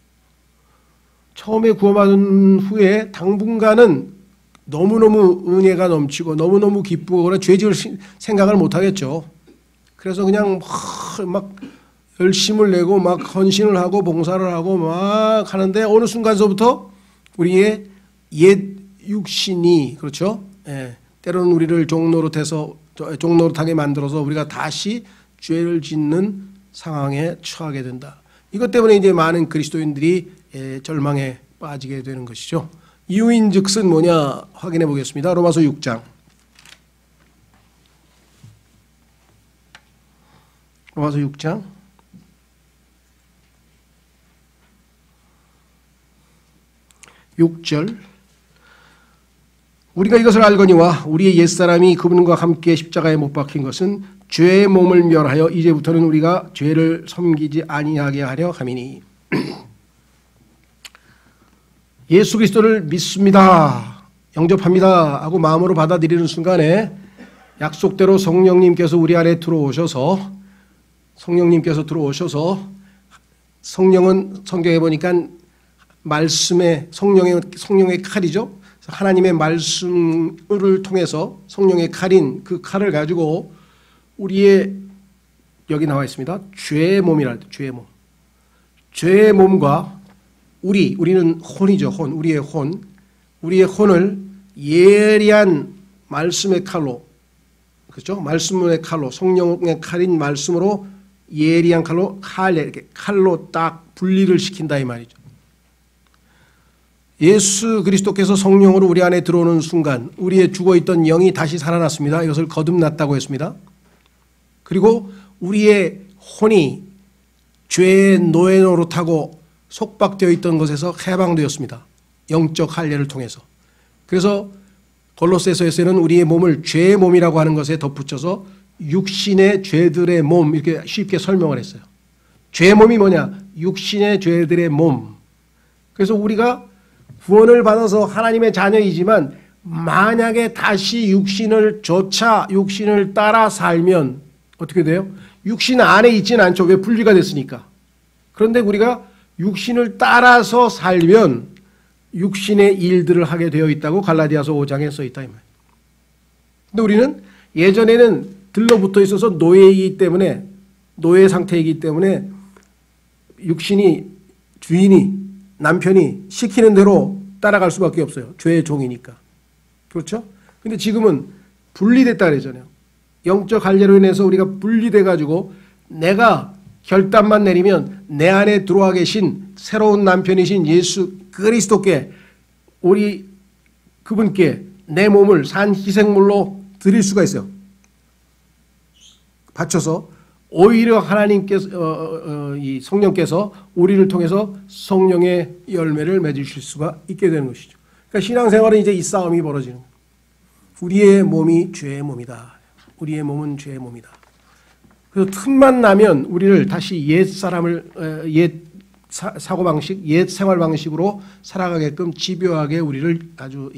처음에 구원받은 후에 당분간은 너무너무 은혜가 넘치고 너무너무 기쁘고 그래 죄 지을 생각을 못 하겠죠. 그래서 그냥 막 열심을 내고 막 헌신을 하고 봉사를 하고 막 하는데 어느 순간서부터 우리의 옛 육신이, 그렇죠? 예, 때로는 우리를 종노릇하게 만들어서 우리가 다시 죄를 짓는 상황에 처하게 된다. 이것 때문에 이제 많은 그리스도인들이 절망에 빠지게 되는 것이죠. 이유인즉슨 뭐냐 확인해 보겠습니다. 로마서 6장. 로마서 6장 6절. 우리가 이것을 알거니와 우리의 옛사람이 그분과 함께 십자가에 못 박힌 것은 죄의 몸을 멸하여 이제부터는 우리가 죄를 섬기지 아니하게 하려 함이니. 예수 그리스도를 믿습니다, 영접합니다 하고 마음으로 받아들이는 순간에 약속대로 성령님께서 우리 안에 들어오셔서 성령은 성경에 보니까 말씀의 성령의 칼이죠. 하나님의 말씀을 통해서 성령의 칼인 그 칼을 가지고 우리의, 여기 나와 있습니다, 죄의 몸이라, 죄의 몸, 죄의 몸과 우리는 혼이죠. 우리의 혼을 예리한 말씀의 칼로, 그렇죠? 말씀의 칼로, 성령의 칼인 말씀으로 예리한 칼로 딱 분리를 시킨다 이 말이죠. 예수 그리스도께서 성령으로 우리 안에 들어오는 순간 우리의 죽어있던 영이 다시 살아났습니다. 이것을 거듭났다고 했습니다. 그리고 우리의 혼이 죄의 노예 노릇하고 속박되어 있던 것에서 해방되었습니다. 영적 할례를 통해서. 그래서 골로새서에서는 우리의 몸을 죄의 몸이라고 하는 것에 덧붙여서 육신의 죄들의 몸, 이렇게 쉽게 설명을 했어요. 죄의 몸이 뭐냐? 육신의 죄들의 몸. 그래서 우리가 구원을 받아서 하나님의 자녀이지만 만약에 다시 육신을 따라 살면 어떻게 돼요? 육신 안에 있지는 않죠. 왜? 분리가 됐으니까. 그런데 우리가 육신을 따라서 살면 육신의 일들을 하게 되어 있다고 갈라디아서 5장에 써 있다 이 말이에요. 근데 우리는 예전에는 들러붙어 있어서 노예 상태이기 때문에 주인이, 남편이 시키는 대로 따라갈 수밖에 없어요. 죄의 종이니까. 그렇죠? 근데 지금은 분리됐다 그러잖아요. 영적 할례로 인해서 우리가 분리돼 가지고 내가 결단만 내리면 내 안에 들어와 계신 새로운 남편이신 예수 그리스도께, 그분께 내 몸을 산 희생물로 드릴 수가 있어요. 바쳐서 오히려 하나님께서 이 성령께서 우리를 통해서 성령의 열매를 맺으실 수가 있게 되는 것이죠. 그러니까 신앙생활은 이제 이 싸움이 벌어지는 거예요. 우리의 몸이 죄의 몸이다. 우리의 몸은 죄의 몸이다. 그래서 틈만 나면 우리를 다시 옛 사고방식, 옛 생활방식으로 살아가게끔 집요하게 우리를 아주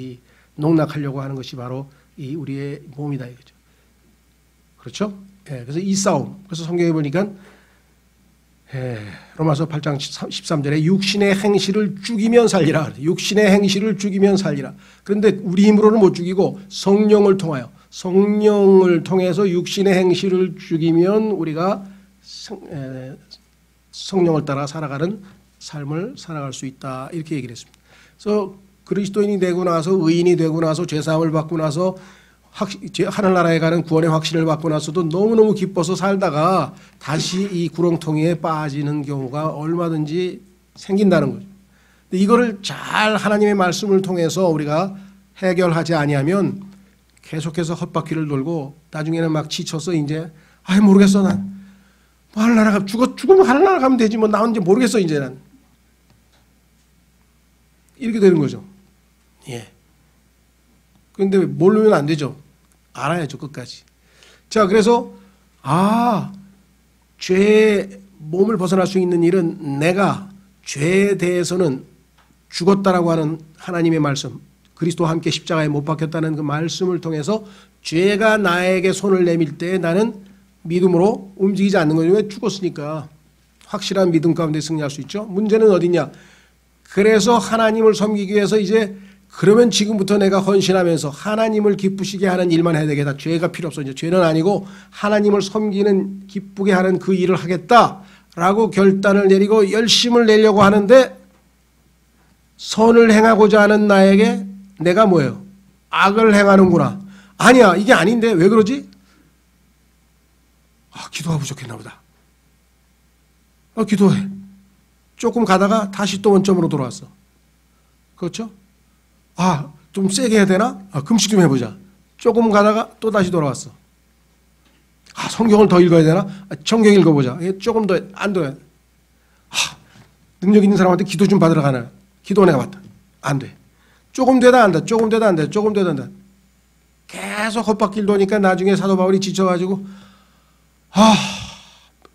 농락하려고 하는 것이 바로 이 우리의 몸이다 이거죠. 그렇죠? 예, 그래서 이 싸움. 그래서 성경에 보니까 로마서 8장 13절에 육신의 행실을 죽이면 살리라. 육신의 행실을 죽이면 살리라. 그런데 우리 힘으로는 못 죽이고 성령을 통해서 육신의 행실을 죽이면 우리가 성령을 따라 살아가는 삶을 살아갈 수 있다. 이렇게 얘기를 했습니다. 그래서 그리스도인이 되고 나서, 의인이 되고 나서, 죄사함을 받고 나서 하늘나라에 가는 구원의 확신을 받고 나서도 너무너무 기뻐서 살다가 다시 이 구렁텅이에 빠지는 경우가 얼마든지 생긴다는 거죠. 근데 이거를 잘 하나님의 말씀을 통해서 우리가 해결하지 아니하면 계속해서 헛바퀴를 돌고 나중에는 막 지쳐서 이제 모르겠어, 난 뭐 하늘나라 가 죽으면 하늘나라 가면 되지 뭐 나온지 모르겠어 이제는. 이렇게 되는 거죠. 예. 그런데 모르면 안 되죠. 알아야죠 끝까지. 자, 그래서 죄의 몸을 벗어날 수 있는 일은 내가 죄에 대해서는 죽었다라고 하는 하나님의 말씀, 그리스도와 함께 십자가에 못 박혔다는 그 말씀을 통해서 죄가 나에게 손을 내밀 때 나는 믿음으로 움직이지 않는 거죠. 왜? 죽었으니까. 확실한 믿음 가운데 승리할 수 있죠. 문제는 어디냐? 그래서 하나님을 섬기기 위해서 이제 그러면 지금부터 내가 헌신하면서 하나님을 기쁘시게 하는 일만 해야 되겠다. 죄가 필요 없어. 이제 죄는 아니고 하나님을 섬기는 기쁘게 하는 그 일을 하겠다라고 결단을 내리고 열심을 내려고 하는데 선을 행하고자 하는 나에게 내가 뭐예요? 악을 행하는구나. 아니야, 이게 아닌데 왜 그러지? 기도가 부족했나 보다. 기도해. 조금 가다가 다시 또 원점으로 돌아왔어. 그렇죠? 좀 세게 해야 되나? 금식 좀 해보자. 조금 가다가 또 다시 돌아왔어. 성경을 더 읽어야 되나? 성경 읽어보자. 조금 더 안 돼. 능력 있는 사람한테 기도 좀 받으러 가나? 기도 내가 받다. 안 돼. 조금 되다 안 돼. 조금 되다 안 돼. 조금 되다 안 돼. 계속 헛바퀴를 도니까 나중에 사도 바울이 지쳐가지고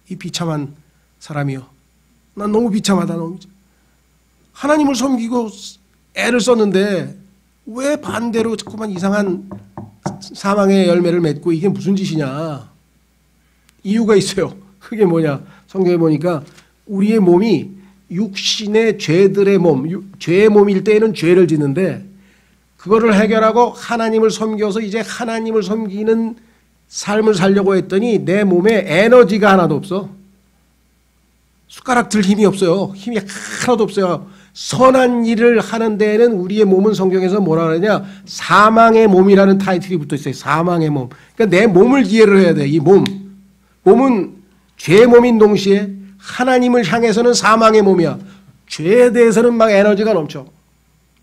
이 비참한 사람이요. 난 너무 비참하다. 너무 비참. 하나님을 섬기고 애를 썼는데 왜 반대로 자꾸만 이상한 사망의 열매를 맺고 이게 무슨 짓이냐. 이유가 있어요. 그게 뭐냐. 성경에 보니까 우리의 몸이 육신의 죄들의 몸, 죄의 몸일 때에는 죄를 짓는데 그거를 해결하고 하나님을 섬겨서 이제 하나님을 섬기는 삶을 살려고 했더니 내 몸에 에너지가 하나도 없어. 숟가락 들 힘이 없어요. 힘이 하나도 없어요. 선한 일을 하는 데에는 우리의 몸은 성경에서 뭐라 그러냐, 사망의 몸이라는 타이틀이 붙어 있어요. 사망의 몸. 그러니까 내 몸을 이해를 해야 돼. 이 몸은 죄의 몸인 동시에 하나님을 향해서는 사망의 몸이야. 죄에 대해서는 막 에너지가 넘쳐.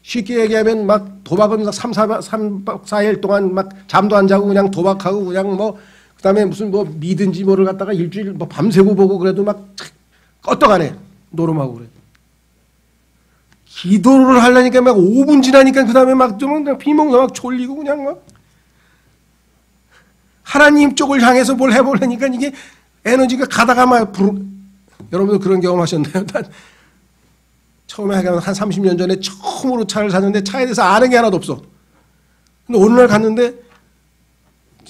쉽게 얘기하면 막 도박은 3, 4일 동안 막 잠도 안 자고 그냥 도박하고 그냥 그 다음에 무슨 미든지 뭐를 갖다가 일주일 밤새고 보고 그래도 막 껐떡하네. 노름하고 그래. 기도를 하려니까 막 5분 지나니까 그 다음에 막 좀 비몽사 막 졸리고 그냥 막 하나님 쪽을 향해서 뭘 해보려니까 이게 에너지가 가다가 막 여러분도 그런 경험 하셨나요? 처음에 한 30년 전에 처음으로 차를 샀는데 차에 대해서 아는 게 하나도 없어. 근데 어느 날 갔는데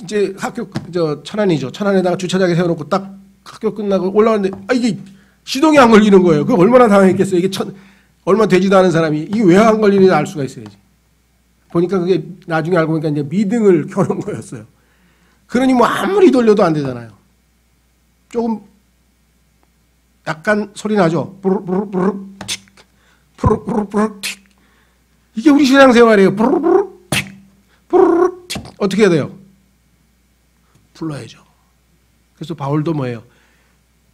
이제 학교 천안이죠. 천안에다가 주차장에 세워놓고 딱 학교 끝나고 올라왔는데 이게 시동이 안 걸리는 거예요. 그 얼마나 당황했겠어요. 이게 얼마 되지도 않은 사람이 이게 왜 안 걸리는지 알 수가 있어야지. 보니까 그게 나중에 알고 보니까 이제 미등을 켜놓은 거였어요. 그러니 아무리 돌려도 안 되잖아요. 조금 약간 소리 나죠. 부르르르 틱, 부르르르 틱. 이게 우리 신앙생활이에요. 부르르르 틱, 부르르르 틱. 어떻게 해야 돼요? 불러야죠. 그래서 바울도 뭐예요?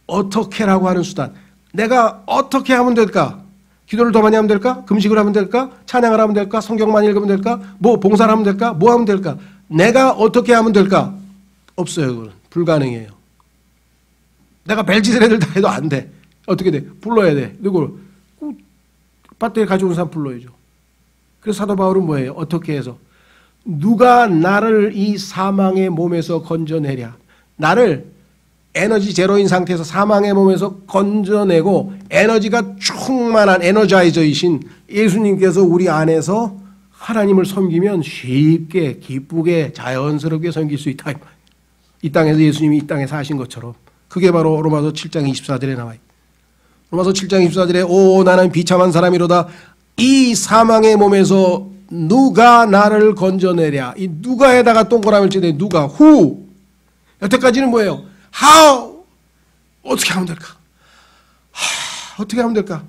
어떻게라고 하는 수단. 내가 어떻게 하면 될까? 기도를 더 많이 하면 될까? 금식을 하면 될까? 찬양을 하면 될까? 성경만 읽으면 될까? 봉사를 하면 될까? 뭐 하면 될까? 내가 어떻게 하면 될까? 없어요. 그건 불가능해요. 내가 벨지세레를 다 해도 안 돼. 어떻게 돼? 불러야 돼. 누구를? 배터리 가지고 온 사람 불러야죠. 그래서 사도 바울은 뭐예요? 어떻게 해서? 누가 나를 이 사망의 몸에서 건져내랴. 나를 에너지 제로인 상태에서 사망의 몸에서 건져내고 에너지가 충만한 에너자이저이신 예수님께서 우리 안에서 하나님을 섬기면 쉽게 기쁘게 자연스럽게 섬길 수 있다. 이 땅에서 예수님이 이 땅에 사신 것처럼. 그게 바로 로마서 7장 24절에 나와요. 로마서 7장 24절에 오 나는 비참한 사람이로다. 이 사망의 몸에서 누가 나를 건져내랴. 이 누가에다가 동그라미를 치네. 누가? who. 여태까지는 뭐예요? how. 어떻게 하면 될까? 어떻게 하면 될까?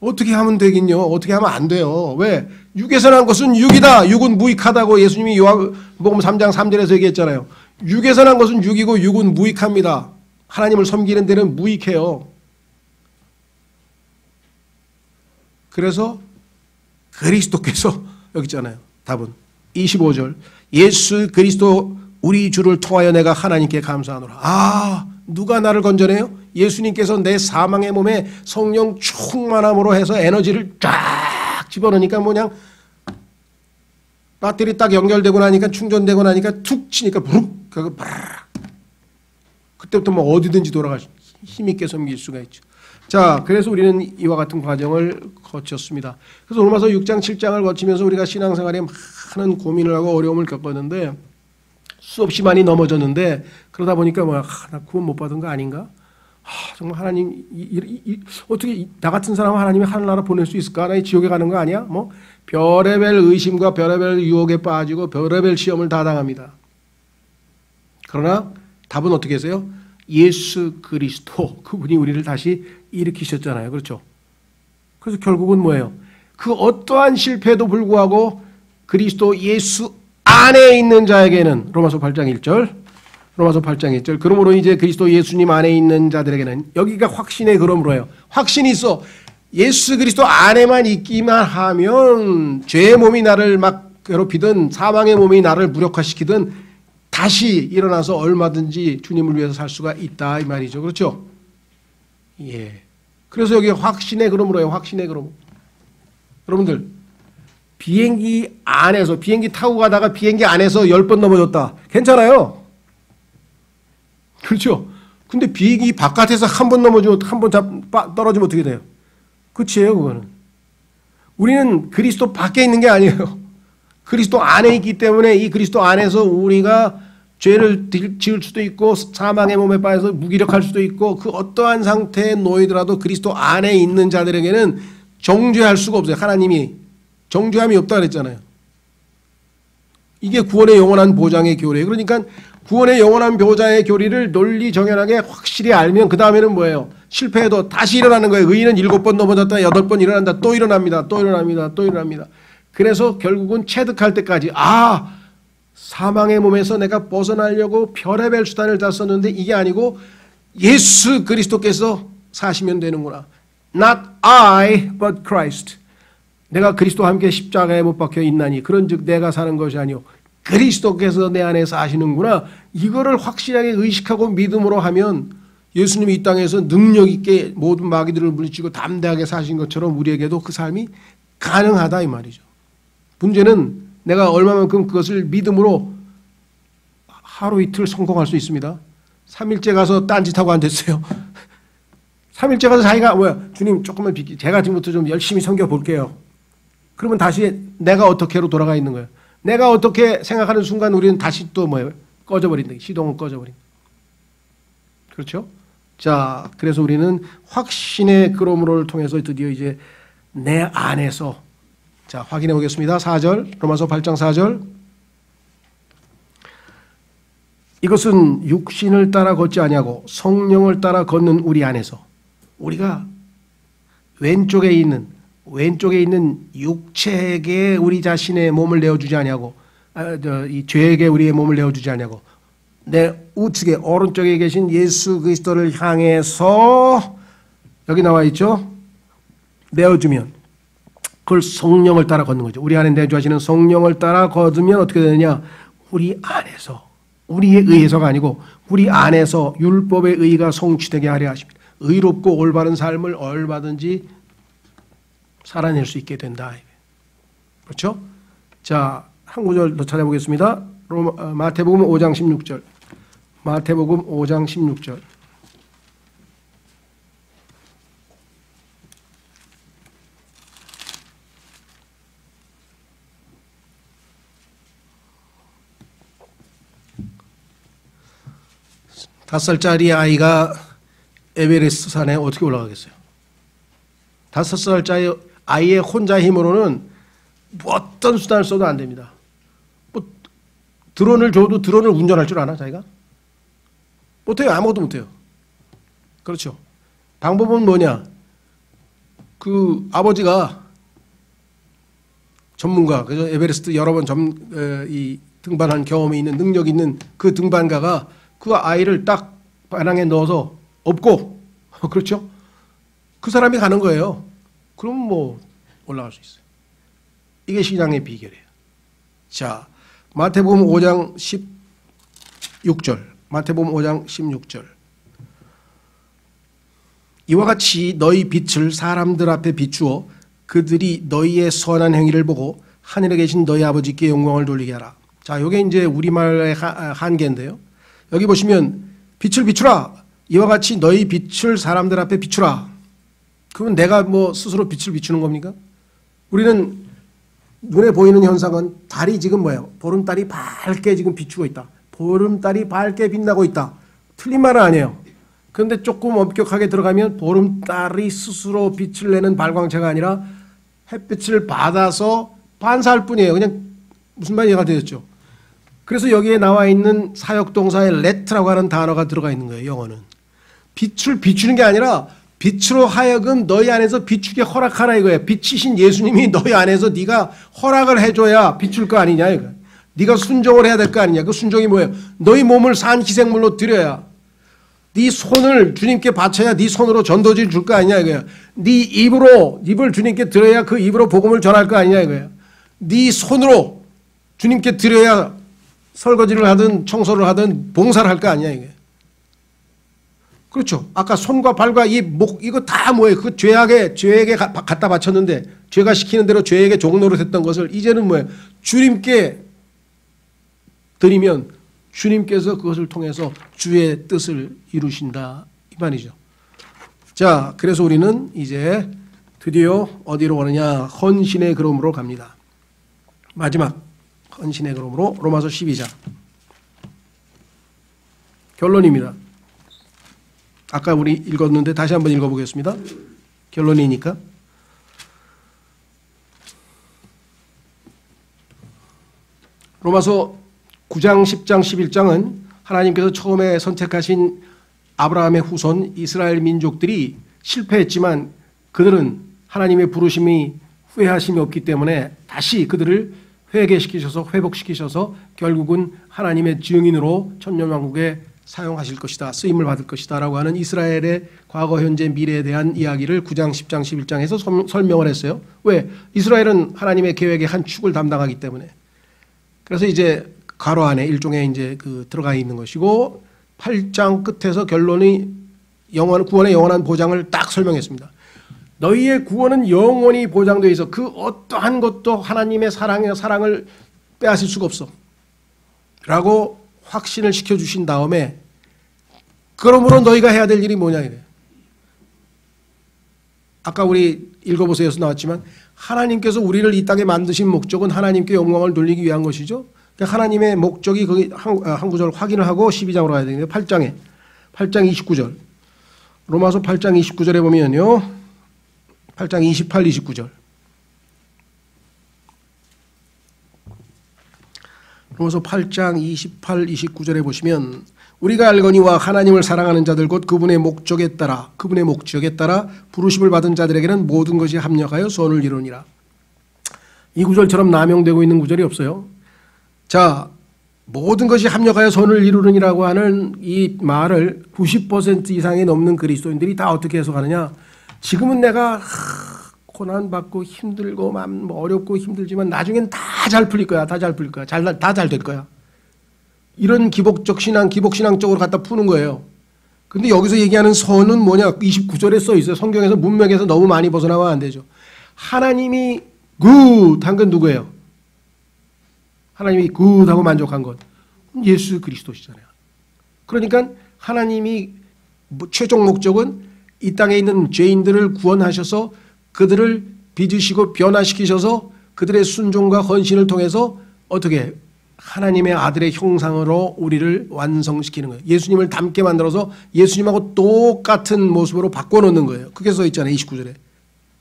어떻게 하면 되긴요. 어떻게 하면 안 돼요. 왜? 육에서 난 것은 육이다. 육은 무익하다고 예수님이 요한복음 3장 3절에서 얘기했잖아요. 육에서 난 것은 육이고 육은 무익합니다. 하나님을 섬기는 데는 무익해요. 그래서 그리스도께서 여기 있잖아요. 답은 25절 예수 그리스도 우리 주를 통하여 내가 하나님께 감사하노라. 누가 나를 건져내요? 예수님께서 내 사망의 몸에 성령 충만함으로 해서 에너지를 쫙 집어넣으니까 뭐냐, 배터리 딱 연결되고 나니까, 충전되고 나니까 툭 치니까 부룩 하고 그때부터 뭐 어디든지 돌아갈 힘있게 섬길 수가 있죠. 자, 그래서 우리는 이와 같은 과정을 거쳤습니다. 그래서 로마서 6장 7장을 거치면서 우리가 신앙생활에 많은 고민을 하고 어려움을 겪었는데, 수없이 많이 넘어졌는데, 그러다 보니까 나 구원 못 받은 거 아닌가? 정말 하나님 어떻게 나 같은 사람 하나님이 하늘나라 보낼 수 있을까? 나 지옥에 가는 거 아니야? 뭐 별의별 의심과 별의별 유혹에 빠지고 별의별 시험을 다 당합니다. 그러나 답은 어떻게 하세요? 예수 그리스도, 그분이 우리를 다시 일으키셨잖아요. 그렇죠? 그래서 결국은 뭐예요? 그 어떠한 실패에도 불구하고 그리스도 예수 안에 있는 자에게는, 로마서 8장 1절, 로마서 8장 1절, 그러므로 이제 그리스도 예수님 안에 있는 자들에게는, 여기가 확신의 그러므로예요. 확신이 있어. 예수 그리스도 안에만 있기만 하면 죄의 몸이 나를 막 괴롭히든 사망의 몸이 나를 무력화시키든 다시 일어나서 얼마든지 주님을 위해서 살 수가 있다, 이 말이죠. 그렇죠? 예. 그래서 여기 확신의 그러므로예요. 확신의 그러므로. 여러분들, 비행기 안에서, 비행기 타고 가다가 비행기 안에서 10번 넘어졌다. 괜찮아요. 그렇죠? 근데 비행기 바깥에서 한 번 넘어지면, 한 번 떨어지면 어떻게 돼요? 끝이에요, 그거는. 우리는 그리스도 밖에 있는 게 아니에요. 그리스도 안에 있기 때문에 이 그리스도 안에서 우리가 죄를 지을 수도 있고 사망의 몸에 빠져서 무기력할 수도 있고 그 어떠한 상태에 놓이더라도 그리스도 안에 있는 자들에게는 정죄할 수가 없어요. 하나님이 정죄함이 없다 그랬잖아요. 이게 구원의 영원한 보장의 교리예요. 그러니까 구원의 영원한 보장의 교리를 논리정연하게 확실히 알면 그 다음에는 뭐예요? 실패해도 다시 일어나는 거예요. 의인은 7번 넘어졌다 8번 일어난다. 또 일어납니다. 또 일어납니다. 또 일어납니다. 그래서 결국은 체득할 때까지 사망의 몸에서 내가 벗어나려고 별의별 수단을 다 썼는데 이게 아니고 예수 그리스도께서 사시면 되는구나. Not I but Christ. 내가 그리스도와 함께 십자가에 못 박혀 있나니 그런즉 내가 사는 것이 아니오 그리스도께서 내 안에 사시는구나. 이거를 확실하게 의식하고 믿음으로 하면 예수님이 이 땅에서 능력 있게 모든 마귀들을 물리치고 담대하게 사신 것처럼 우리에게도 그 삶이 가능하다 이 말이죠. 문제는 내가 얼마만큼 그것을 믿음으로 하루 이틀 성공할 수 있습니다. 3일째 가서 딴짓하고 안 됐어요. 3일째 가서 자기가 주님 조금만 제가 지금부터 좀 열심히 섬겨볼게요. 그러면 다시 내가 어떻게로 돌아가 있는 거예요. 내가 어떻게 생각하는 순간 우리는 다시 또 꺼져버린다. 시동은 꺼져버린다. 그렇죠? 자, 그래서 우리는 확신의 그러므로를 통해서 드디어 이제 내 안에서, 자, 확인해 보겠습니다. 4절, 로마서 8장 4절. 이것은 육신을 따라 걷지 아니하고 성령을 따라 걷는 우리 안에서, 우리가 왼쪽에 있는 육체에게 우리 자신의 몸을 내어주지 아니하고, 이 죄에게 우리의 몸을 내어주지 아니하고, 내 우측에 오른쪽에 계신 예수 그리스도를 향해서, 여기 나와 있죠? 내어주면 그걸 성령을 따라 걷는 거죠. 우리 안에 내주하시는 성령을 따라 걷으면 어떻게 되느냐? 우리 안에서, 우리에 의해서가 아니고 우리 안에서 율법의 의가 성취되게 하려 하십니다. 의롭고 올바른 삶을 얼마든지 살아낼 수 있게 된다. 그렇죠? 자, 한 구절 더 찾아보겠습니다. 마태복음 5장 16절. 마태복음 5장 16절. 다섯 살짜리 아이가 에베레스트 산에 어떻게 올라가겠어요? 5살짜리 아이의 혼자 힘으로는 어떤 수단을 써도 안 됩니다. 드론을 줘도 드론을 운전할 줄 아나 자기가? 못해요. 아무것도 못해요. 그렇죠. 방법은 뭐냐? 그 아버지가 전문가, 그죠? 에베레스트 여러 번 등반한 경험이 있는, 능력 있는 그 등반가가 그 아이를 딱 바닥에 넣어서 업고, 그렇죠? 그 사람이 가는 거예요. 그럼 올라갈 수 있어요. 이게 신앙의 비결이에요. 자, 마태복음 5장 16절. 마태복음 5장 16절. 이와 같이 너희 빛을 사람들 앞에 비추어 그들이 너희의 선한 행위를 보고 하늘에 계신 너희 아버지께 영광을 돌리게 하라. 자, 이게 이제 우리말의 한계인데요. 여기 보시면 빛을 비추라. 이와 같이 너희 빛을 사람들 앞에 비추라. 그러면 내가 뭐 스스로 빛을 비추는 겁니까? 우리는 눈에 보이는 현상은 달이 지금 뭐예요? 보름달이 밝게 지금 비추고 있다. 보름달이 밝게 빛나고 있다. 틀린 말은 아니에요. 그런데 조금 엄격하게 들어가면 보름달이 스스로 빛을 내는 발광체가 아니라 햇빛을 받아서 반사할 뿐이에요. 그냥 무슨 말이 이해가 되겠죠? 그래서 여기에 나와 있는 사역동사에 let라고 하는 단어가 들어가 있는 거예요. 영어는. 빛을 비추는 게 아니라 빛으로 하여금 너희 안에서 비추게 허락하라 이거예요. 빛이신 예수님이 너희 안에서 네가 허락을 해줘야 비출 거 아니냐 이거. 네가 순종을 해야 될 거 아니냐. 그 순종이 뭐예요? 너희 몸을 산 희생물로 드려야. 네 손을 주님께 바쳐야 네 손으로 전도지를 줄 거 아니냐 이거예요. 네 입을 주님께 드려야 그 입으로 복음을 전할 거 아니냐 이거예요. 네 손으로 주님께 드려야 설거지를 하든 청소를 하든 봉사를 할 거 아니냐 이거예요. 그렇죠. 아까 손과 발과 이 목 이거 다 뭐예요? 그 죄에게 갖다 바쳤는데 죄가 시키는 대로 죄에게 종로로 했던 것을 이제는 뭐예요? 주님께 드리면 주님께서 그것을 통해서 주의 뜻을 이루신다 이 말이죠. 자, 그래서 우리는 이제 드디어 어디로 가느냐? 헌신의 걸음으로 갑니다. 마지막 헌신의 걸음으로 로마서 12장 결론입니다. 아까 우리 읽었는데 다시 한번 읽어보겠습니다. 결론이니까. 로마서 9장, 10장, 11장은 하나님께서 처음에 선택하신 아브라함의 후손 이스라엘 민족들이 실패했지만 그들은 하나님의 부르심이 후회하심이 없기 때문에 다시 그들을 회개시키셔서 회복시키셔서 결국은 하나님의 증인으로 천년왕국에 사용하실 것이다. 쓰임을 받을 것이다. 라고 하는 이스라엘의 과거, 현재, 미래에 대한 이야기를 9장, 10장, 11장에서 설명을 했어요. 왜? 이스라엘은 하나님의 계획의 한 축을 담당하기 때문에. 그래서 이제 가로 안에 일종의 이제 들어가 있는 것이고 8장 끝에서 결론이 구원의 영원한 보장을 딱 설명했습니다. 너희의 구원은 영원히 보장되어 있어. 그 어떠한 것도 하나님의 사랑을 빼앗을 수가 없어. 라고 확신을 시켜주신 다음에 그러므로 너희가 해야 될 일이 뭐냐 이래. 아까 우리 읽어보세요에서 나왔지만 하나님께서 우리를 이 땅에 만드신 목적은 하나님께 영광을 돌리기 위한 것이죠. 그러니까 하나님의 목적이 거기 한 구절 확인을 하고 12장으로 가야 되는데 8장 29절 로마서 8장 29절에 보면요. 8장 28, 29절 로마서 8장 28, 29절에 보시면 우리가 알거니와 하나님을 사랑하는 자들 곧 그분의 목적에 따라 부르심을 받은 자들에게는 모든 것이 합력하여 선을 이루니라. 이 구절처럼 남용되고 있는 구절이 없어요. 자, 모든 것이 합력하여 선을 이루느니라고 하는 이 말을 90% 이상이 넘는 그리스도인들이 다 어떻게 해석하느냐. 지금은 내가 고난받고 힘들고 어렵고 힘들지만 나중엔 다 잘 풀릴 거야. 다 잘 풀릴 거야. 다 잘 될 거야. 이런 기복신앙적으로 갖다 푸는 거예요. 근데 여기서 얘기하는 선은 뭐냐? 29절에 써 있어요. 성경에서 문맥에서 너무 많이 벗어나면 안 되죠. 하나님이 굿한 건 누구예요? 하나님이 굿하고 만족한 것. 예수 그리스도시잖아요. 그러니까 하나님이 최종 목적은 이 땅에 있는 죄인들을 구원하셔서 그들을 빚으시고 변화시키셔서 그들의 순종과 헌신을 통해서 어떻게 하나님의 아들의 형상으로 우리를 완성시키는 거예요. 예수님을 닮게 만들어서 예수님하고 똑같은 모습으로 바꿔놓는 거예요. 그게 써 있잖아요. 29절에.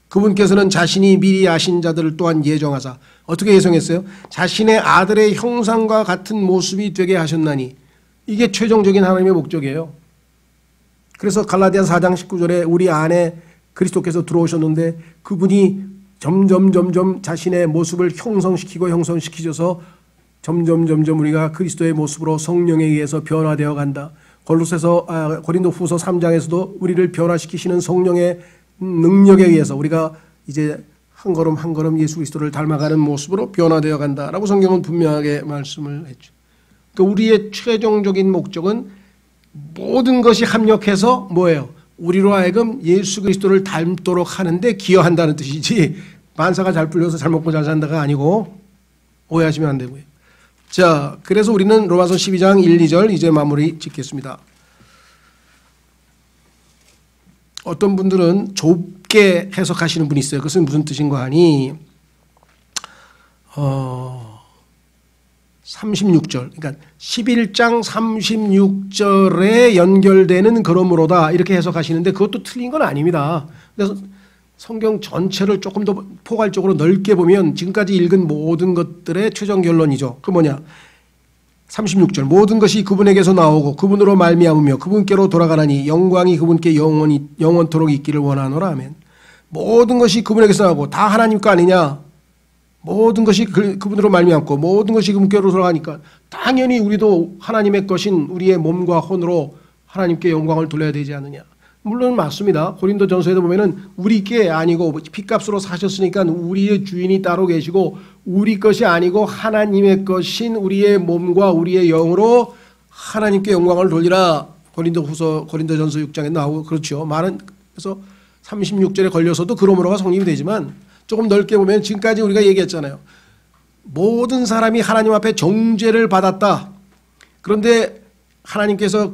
그분께서는 자신이 미리 아신 자들을 또한 예정하사 어떻게 예정했어요? 자신의 아들의 형상과 같은 모습이 되게 하셨나니 이게 최종적인 하나님의 목적이에요. 그래서 갈라디아서 4장 19절에 우리 안에 그리스도께서 들어오셨는데 그분이 점점 자신의 모습을 형성시키셔서 점점 우리가 그리스도의 모습으로 성령에 의해서 변화되어 간다. 고린도후서 3장에서도 우리를 변화시키시는 성령의 능력에 의해서 우리가 이제 한 걸음 한 걸음 예수 그리스도를 닮아가는 모습으로 변화되어 간다라고 성경은 분명하게 말씀을 했죠. 그러니까 우리의 최종적인 목적은 모든 것이 합력해서 뭐예요? 우리로 하여금 예수 그리스도를 닮도록 하는데 기여한다는 뜻이지 만사가 잘 풀려서 잘 먹고 잘 산다가 아니고 오해하시면 안 되고요. 자, 그래서 우리는 로마서 12장 1, 2절 이제 마무리 짓겠습니다. 어떤 분들은 좁게 해석하시는 분이 있어요. 그것은 무슨 뜻인가 하니 36절, 그러니까 11장 36절에 연결되는 그러므로다 이렇게 해석하시는데 그것도 틀린 건 아닙니다. 그래서 성경 전체를 조금 더 포괄적으로 넓게 보면 지금까지 읽은 모든 것들의 최종 결론이죠. 그 뭐냐? 36절 모든 것이 그분에게서 나오고 그분으로 말미암으며 그분께로 돌아가나니 영광이 그분께 영원토록 있기를 원하노라. 아멘. 모든 것이 그분에게서 나오고 다 하나님 거 아니냐? 모든 것이 그분으로 말미암고 모든 것이 그분께로 돌아가니까 당연히 우리도 하나님의 것인 우리의 몸과 혼으로 하나님께 영광을 돌려야 되지 않느냐. 물론 맞습니다. 고린도전서에도 보면은 우리 게 아니고 핏값으로 사셨으니까 우리의 주인이 따로 계시고 우리 것이 아니고 하나님의 것인 우리의 몸과 우리의 영으로 하나님께 영광을 돌리라. 고린도전서 6장에 나오고 그렇죠. 말은 그래서 36절에 걸려서도 그러므로가 성립이 되지만 조금 넓게 보면 지금까지 우리가 얘기했잖아요. 모든 사람이 하나님 앞에 정죄를 받았다. 그런데 하나님께서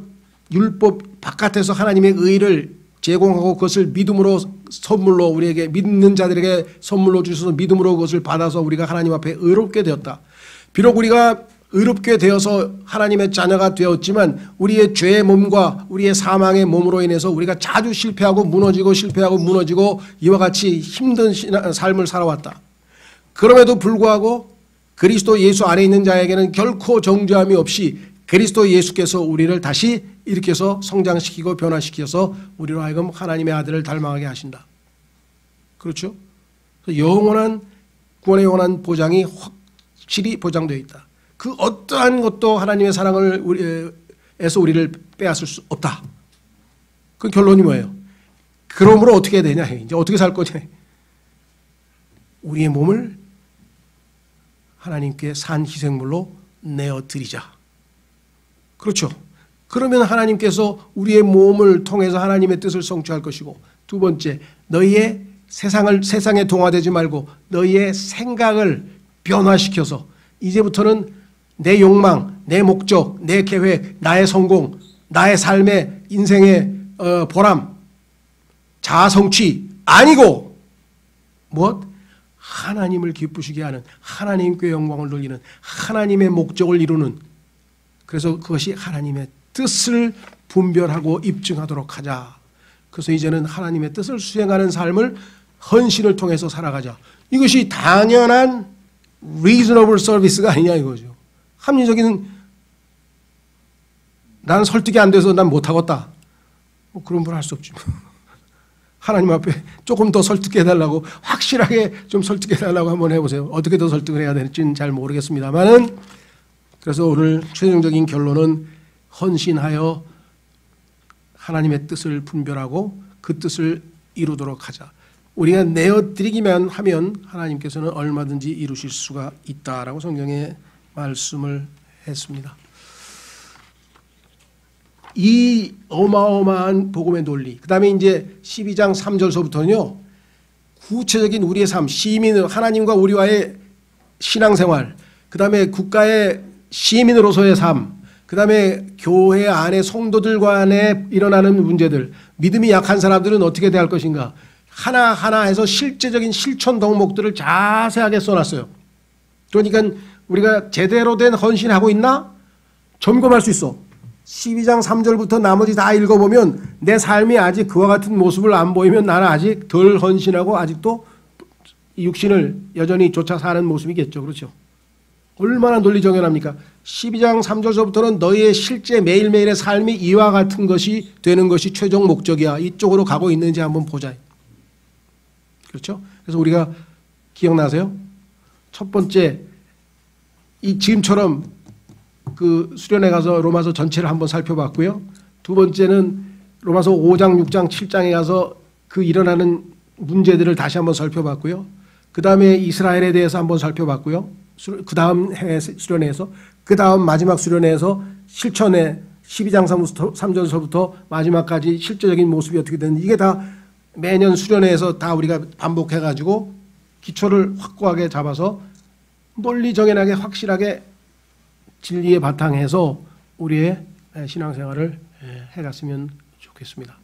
율법 바깥에서 하나님의 의를 제공하고 그것을 믿음으로 선물로 우리에게 믿는 자들에게 선물로 주셔서 믿음으로 그것을 받아서 우리가 하나님 앞에 의롭게 되었다. 비록 우리가 의롭게 되어서 하나님의 자녀가 되었지만 우리의 죄의 몸과 우리의 사망의 몸으로 인해서 우리가 자주 실패하고 무너지고 이와 같이 힘든 삶을 살아왔다. 그럼에도 불구하고 그리스도 예수 안에 있는 자에게는 결코 정죄함이 없이 그리스도 예수께서 우리를 다시 일으켜서 성장시키고 변화시켜서 우리로 하여금 하나님의 아들을 닮아가게 하신다. 그렇죠? 영원한 구원의 영원한 보장이 확실히 보장되어 있다. 그 어떠한 것도 하나님의 사랑을 에서 우리를 빼앗을 수 없다. 그 결론이 뭐예요? 그러므로 어떻게 해야 되냐? 이제 어떻게 살 거냐? 우리의 몸을 하나님께 산 희생물로 내어드리자. 그렇죠. 그러면 하나님께서 우리의 몸을 통해서 하나님의 뜻을 성취할 것이고, 두 번째, 너희의 세상에 동화되지 말고 너희의 생각을 변화시켜서 이제부터는 내 욕망, 내 목적, 내 계획, 나의 성공, 나의 삶의 인생의 보람, 자아 성취 아니고 무엇? 하나님을 기쁘시게 하는, 하나님께 영광을 돌리는, 하나님의 목적을 이루는, 그래서 그것이 하나님의 뜻을 분별하고 입증하도록 하자. 그래서 이제는 하나님의 뜻을 수행하는 삶을 헌신을 통해서 살아가자. 이것이 당연한 reasonable service가 아니냐 이거죠. 합리적인, 나는 설득이 안 돼서 난 못하겠다. 뭐 그런 분 할 수 없지. 하나님 앞에 조금 더 설득해달라고, 확실하게 좀 설득해달라고 한번 해보세요. 어떻게 더 설득을 해야 될지는 잘 모르겠습니다만은, 그래서 오늘 최종적인 결론은 헌신하여 하나님의 뜻을 분별하고 그 뜻을 이루도록 하자. 우리가 내어드리기만 하면 하나님께서는 얼마든지 이루실 수가 있다라고 성경에 말씀을 했습니다. 이 어마어마한 복음의 논리, 그 다음에 이제 12장 3절서부터는요, 구체적인 우리의 삶, 시민, 하나님과 우리와의 신앙생활, 그 다음에 국가의 시민으로서의 삶, 그 다음에 교회 안에 성도들 간에 일어나는 문제들, 믿음이 약한 사람들은 어떻게 대할 것인가, 하나하나 해서 실제적인 실천 덕목들을 자세하게 써놨어요. 그러니까 우리가 제대로 된 헌신하고 있나? 점검할 수 있어. 12장 3절부터 나머지 다 읽어보면 내 삶이 아직 그와 같은 모습을 안 보이면 나는 아직 덜 헌신하고 아직도 육신을 여전히 쫓아 사는 모습이겠죠. 그렇죠? 얼마나 논리정연합니까? 12장 3절서부터는 너희의 실제 매일매일의 삶이 이와 같은 것이 되는 것이 최종 목적이야. 이쪽으로 가고 있는지 한번 보자. 그렇죠? 그래서 우리가 기억나세요? 첫 번째, 이 지금처럼 그 수련회 가서 로마서 전체를 한번 살펴봤고요. 두 번째는 로마서 5장, 6장, 7장에 가서 그 일어나는 문제들을 다시 한번 살펴봤고요. 그 다음에 이스라엘에 대해서 한번 살펴봤고요. 그 다음 해 수련회에서, 그 다음 마지막 수련회에서 실천에 12장서부터 3전서부터 마지막까지 실제적인 모습이 어떻게 되는지 이게 다 매년 수련회에서 다 우리가 반복해가지고 기초를 확고하게 잡아서 논리 정연하게 확실하게 진리에 바탕해서 우리의 신앙생활을 해갔으면 좋겠습니다.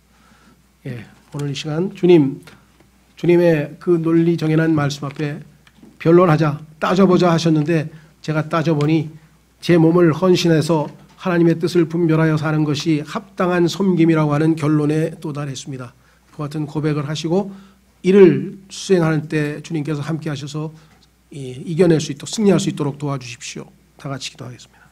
예, 오늘 이 시간 주님의 그 논리 정연한 말씀 앞에 변론하자, 따져보자 하셨는데 제가 따져보니 제 몸을 헌신해서 하나님의 뜻을 분별하여 사는 것이 합당한 섬김이라고 하는 결론에 도달했습니다. 그 같은 고백을 하시고 이를 수행하는 때 주님께서 함께 하셔서 이겨낼 수 있도록 승리할 수 있도록 도와주십시오. 다 같이 기도하겠습니다.